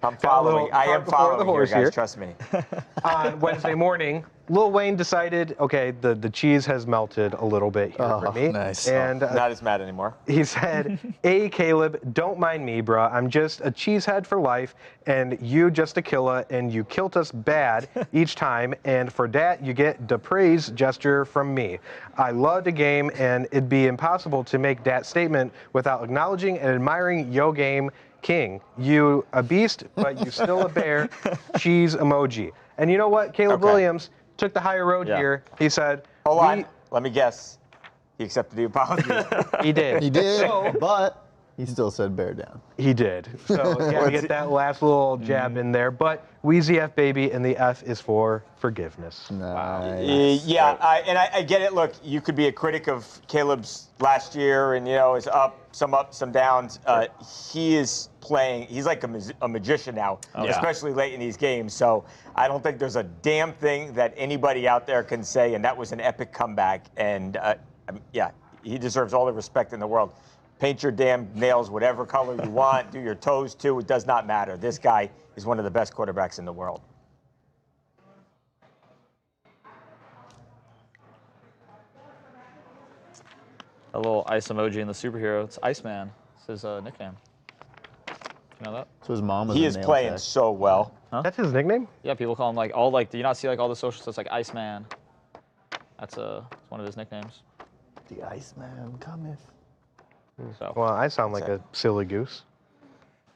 I'm following. I am following here, guys. Here. Trust me. On Wednesday morning, Lil Wayne decided, okay, the cheese has melted a little bit here for me. Nice. And not as mad anymore. He said, "Hey, Caleb, don't mind me, bruh. I'm just a cheesehead for life, and you just a killer, and you killed us bad each time, and for that, you get the praise gesture from me. I love the game, and it'd be impossible to make that statement without acknowledging and admiring yo game king. You a beast, but you still a bear. Cheese emoji." And you know what? Caleb Williams took the higher road here. He said, Hold on. Let me guess. He accepted the apology. He did. He did, but he still said bear down. He did. So you gotta get that last little jab in there. But Wheezy F baby, and the F is for forgiveness. Nice. I get it. Look, you could be a critic of Caleb's last year, and it's some ups, some downs. He is playing. He's like a magician now, especially late in these games. So I don't think there's a damn thing that anybody out there can say. And that was an epic comeback. And he deserves all the respect in the world. Paint your damn nails whatever color you want. Do your toes too. It does not matter. This guy is one of the best quarterbacks in the world. A little ice emoji in the superhero. It's Iceman. It's his nickname. You know that? So his mom was He is playing so well. Huh? That's his nickname? Yeah, people call him do you not see all the social stuff? It's like Iceman. That's one of his nicknames. The Iceman cometh. So. Well, I sound like a silly goose.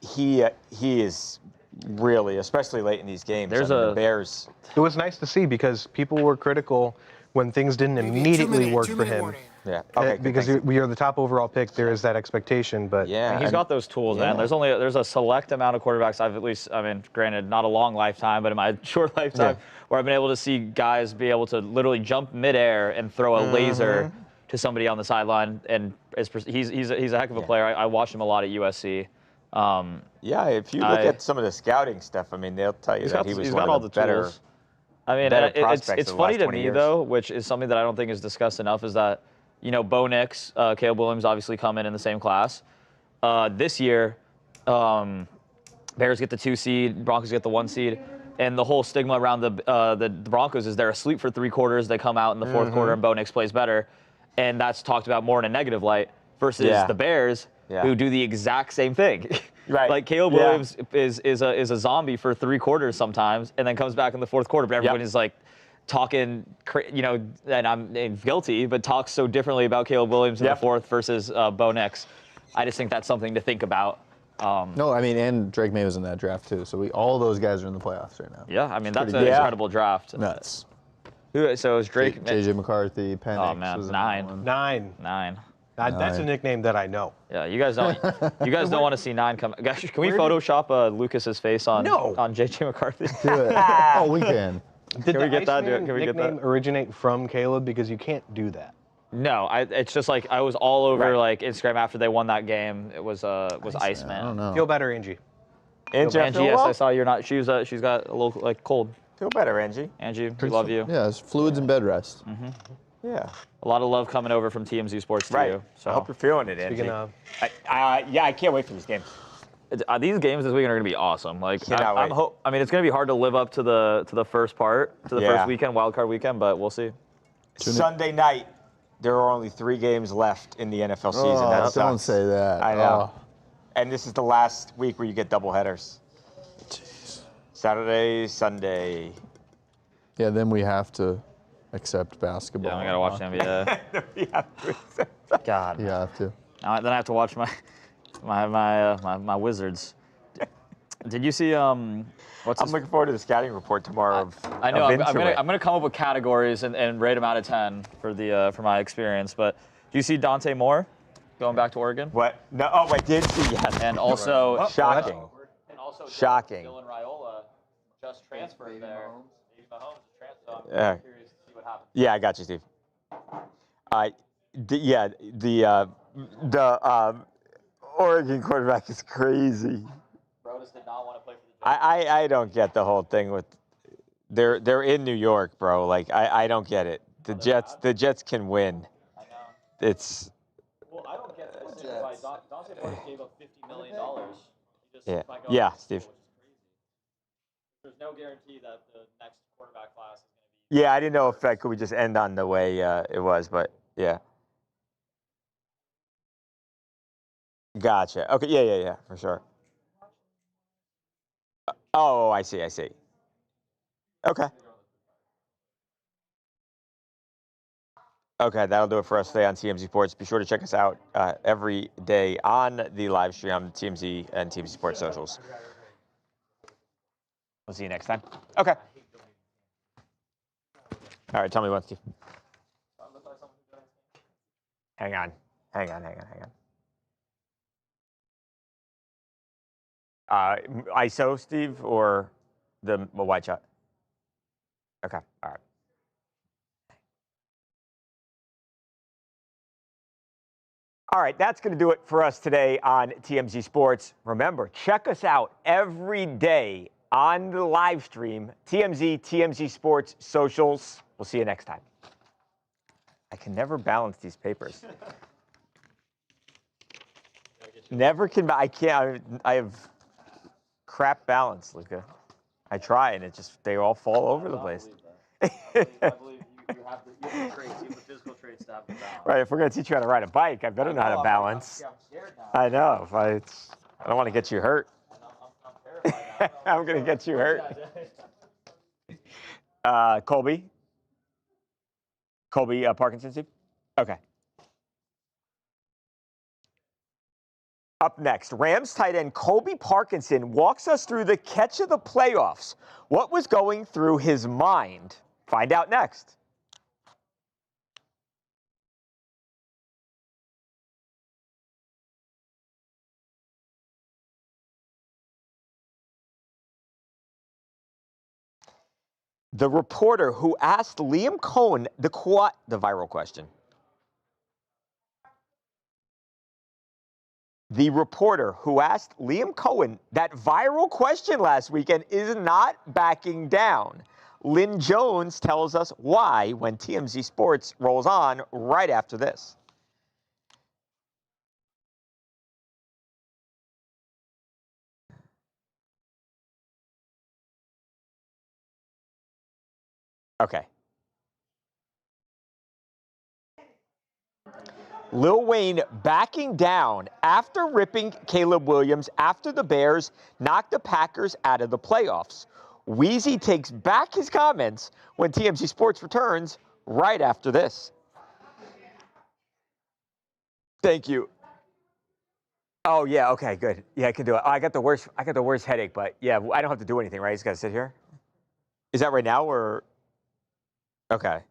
He is really, especially late in these games. The Bears. It was nice to see because people were critical when things didn't immediately work for him. Yeah. Okay. Because we are the top overall pick, there is that expectation. But I mean, he's got those tools, man. There's a select amount of quarterbacks granted, not a long lifetime, but in my short lifetime, where I've been able to see guys be able to literally jump midair and throw a laser to somebody on the sideline. And he's a heck of a player. I watched him a lot at USC. If you look at some of the scouting stuff, I mean, they'll tell you that he was one of the better. Tools. I mean, it's funny to me, though, which is something that I don't think is discussed enough, is that, Bo Nix, Caleb Williams obviously come in the same class. This year, Bears get the 2 seed, Broncos get the 1 seed, and the whole stigma around the Broncos is they're asleep for 3 quarters, they come out in the 4th quarter, and Bo Nix plays better, and that's talked about more in a negative light, versus the Bears, who do the exact same thing. Right. Like Caleb Williams is a zombie for 3 quarters sometimes, and then comes back in the 4th quarter. But everyone is like talking, and I'm guilty, but talks so differently about Caleb Williams in the 4th versus Bo Nix. I just think that's something to think about. No, I mean, and Drake May was in that draft too. So all those guys are in the playoffs right now. Yeah, I mean, that's an incredible draft. Nuts. So is Drake? JJ McCarthy, Penix. Oh man, was 9. 9. That's a nickname that I know. Yeah, you guys don't. You guys don't want to see 9 come. Guys, can we Photoshop Lucas's face on JJ McCarthy? Do it. Oh, we can. Did we get that? Can we nickname originate from Caleb? Because you can't do that. No, it's just like I was all over like Instagram after they won that game. It was Iceman. I don't know. Feel better, Angie. Angie, yes, I saw you're not. She's got a little like cold. Feel better, Angie. Angie, we love you. Yeah, it's fluids and bed rest. Yeah. A lot of love coming over from TMZ Sports to you. So I hope you're feeling it, Angie. Speaking of, I can't wait for these games. These games this weekend are going to be awesome. Like Cannot wait. I mean, it's going to be hard to live up to the first part, to the first weekend, wild card weekend, but we'll see. Sunday night, there are only 3 games left in the NFL season. That sucks. Don't say that. I know. And this is the last week where you get double headers. Jeez. Saturday, Sunday. Yeah, then we have to accept basketball. Yeah, I got to watch the NBA. We have to accept that. God. You have to. Then I have to watch my Wizards. Did you see I'm looking forward to the scouting report tomorrow. I know. I'm gonna come up with categories and rate them out of 10 for my experience. But do you see Dante Moore going back to Oregon? What? No. Oh, I did see. Yes. And also shocking. And also Shocking. Dylan Raiola just transferred there. Mahomes transferred. Yeah. I'm curious to see what happens. Yeah, I got you, Steve. The Oregon quarterback is crazy. Brodus did not want to play for the Jets. I don't get the whole thing with they're in New York, bro. Like I don't get it. The Jets can win. I know. It's Well, I don't get this. Dante Brodus gave up $50 million. Steve. There's no guarantee that the next quarterback class is going to be. Yeah, I didn't know if could we just end on the way it was, but yeah. Gotcha. Okay. Yeah, for sure. Oh, I see. Okay. Okay, that'll do it for us today on TMZ Sports. Be sure to check us out every day on the live stream on TMZ and TMZ Sports socials. We'll see you next time. Okay. All right, tell me what, Steve. Hang on. ISO, Steve, or the white shot? Okay, all right. All right, that's going to do it for us today on TMZ Sports. Remember, check us out every day on the live stream, TMZ Sports socials. We'll see you next time. I can never balance these papers. Never can. I can't. I have crap balance, Luca. I try, and they all fall over the place. I believe you have the traits, you have the physical traits to have the balance. Right, if we're going to teach you how to ride a bike, I better know how to balance. I'm scared now. I know. I don't want to get you hurt. I'm terrified now. I'm going to get you hurt. Colby? Colby Parkinson, Steve? Okay. Up next, Rams tight end Colby Parkinson walks us through the catch of the playoffs. What was going through his mind? Find out next. The reporter who asked Liam Cohen the viral question. The reporter who asked Liam Cohen that viral question last weekend is not backing down. Lynn Jones tells us why when TMZ Sports rolls on right after this. Okay. Lil Wayne backing down after ripping Caleb Williams after the Bears knocked the Packers out of the playoffs. Wheezy takes back his comments when TMZ Sports returns right after this. Thank you. Oh yeah, okay, good. Yeah, I can do it. I got the worst headache, but yeah, I don't have to do anything, right? I just gotta sit here. Is that right now or? Okay.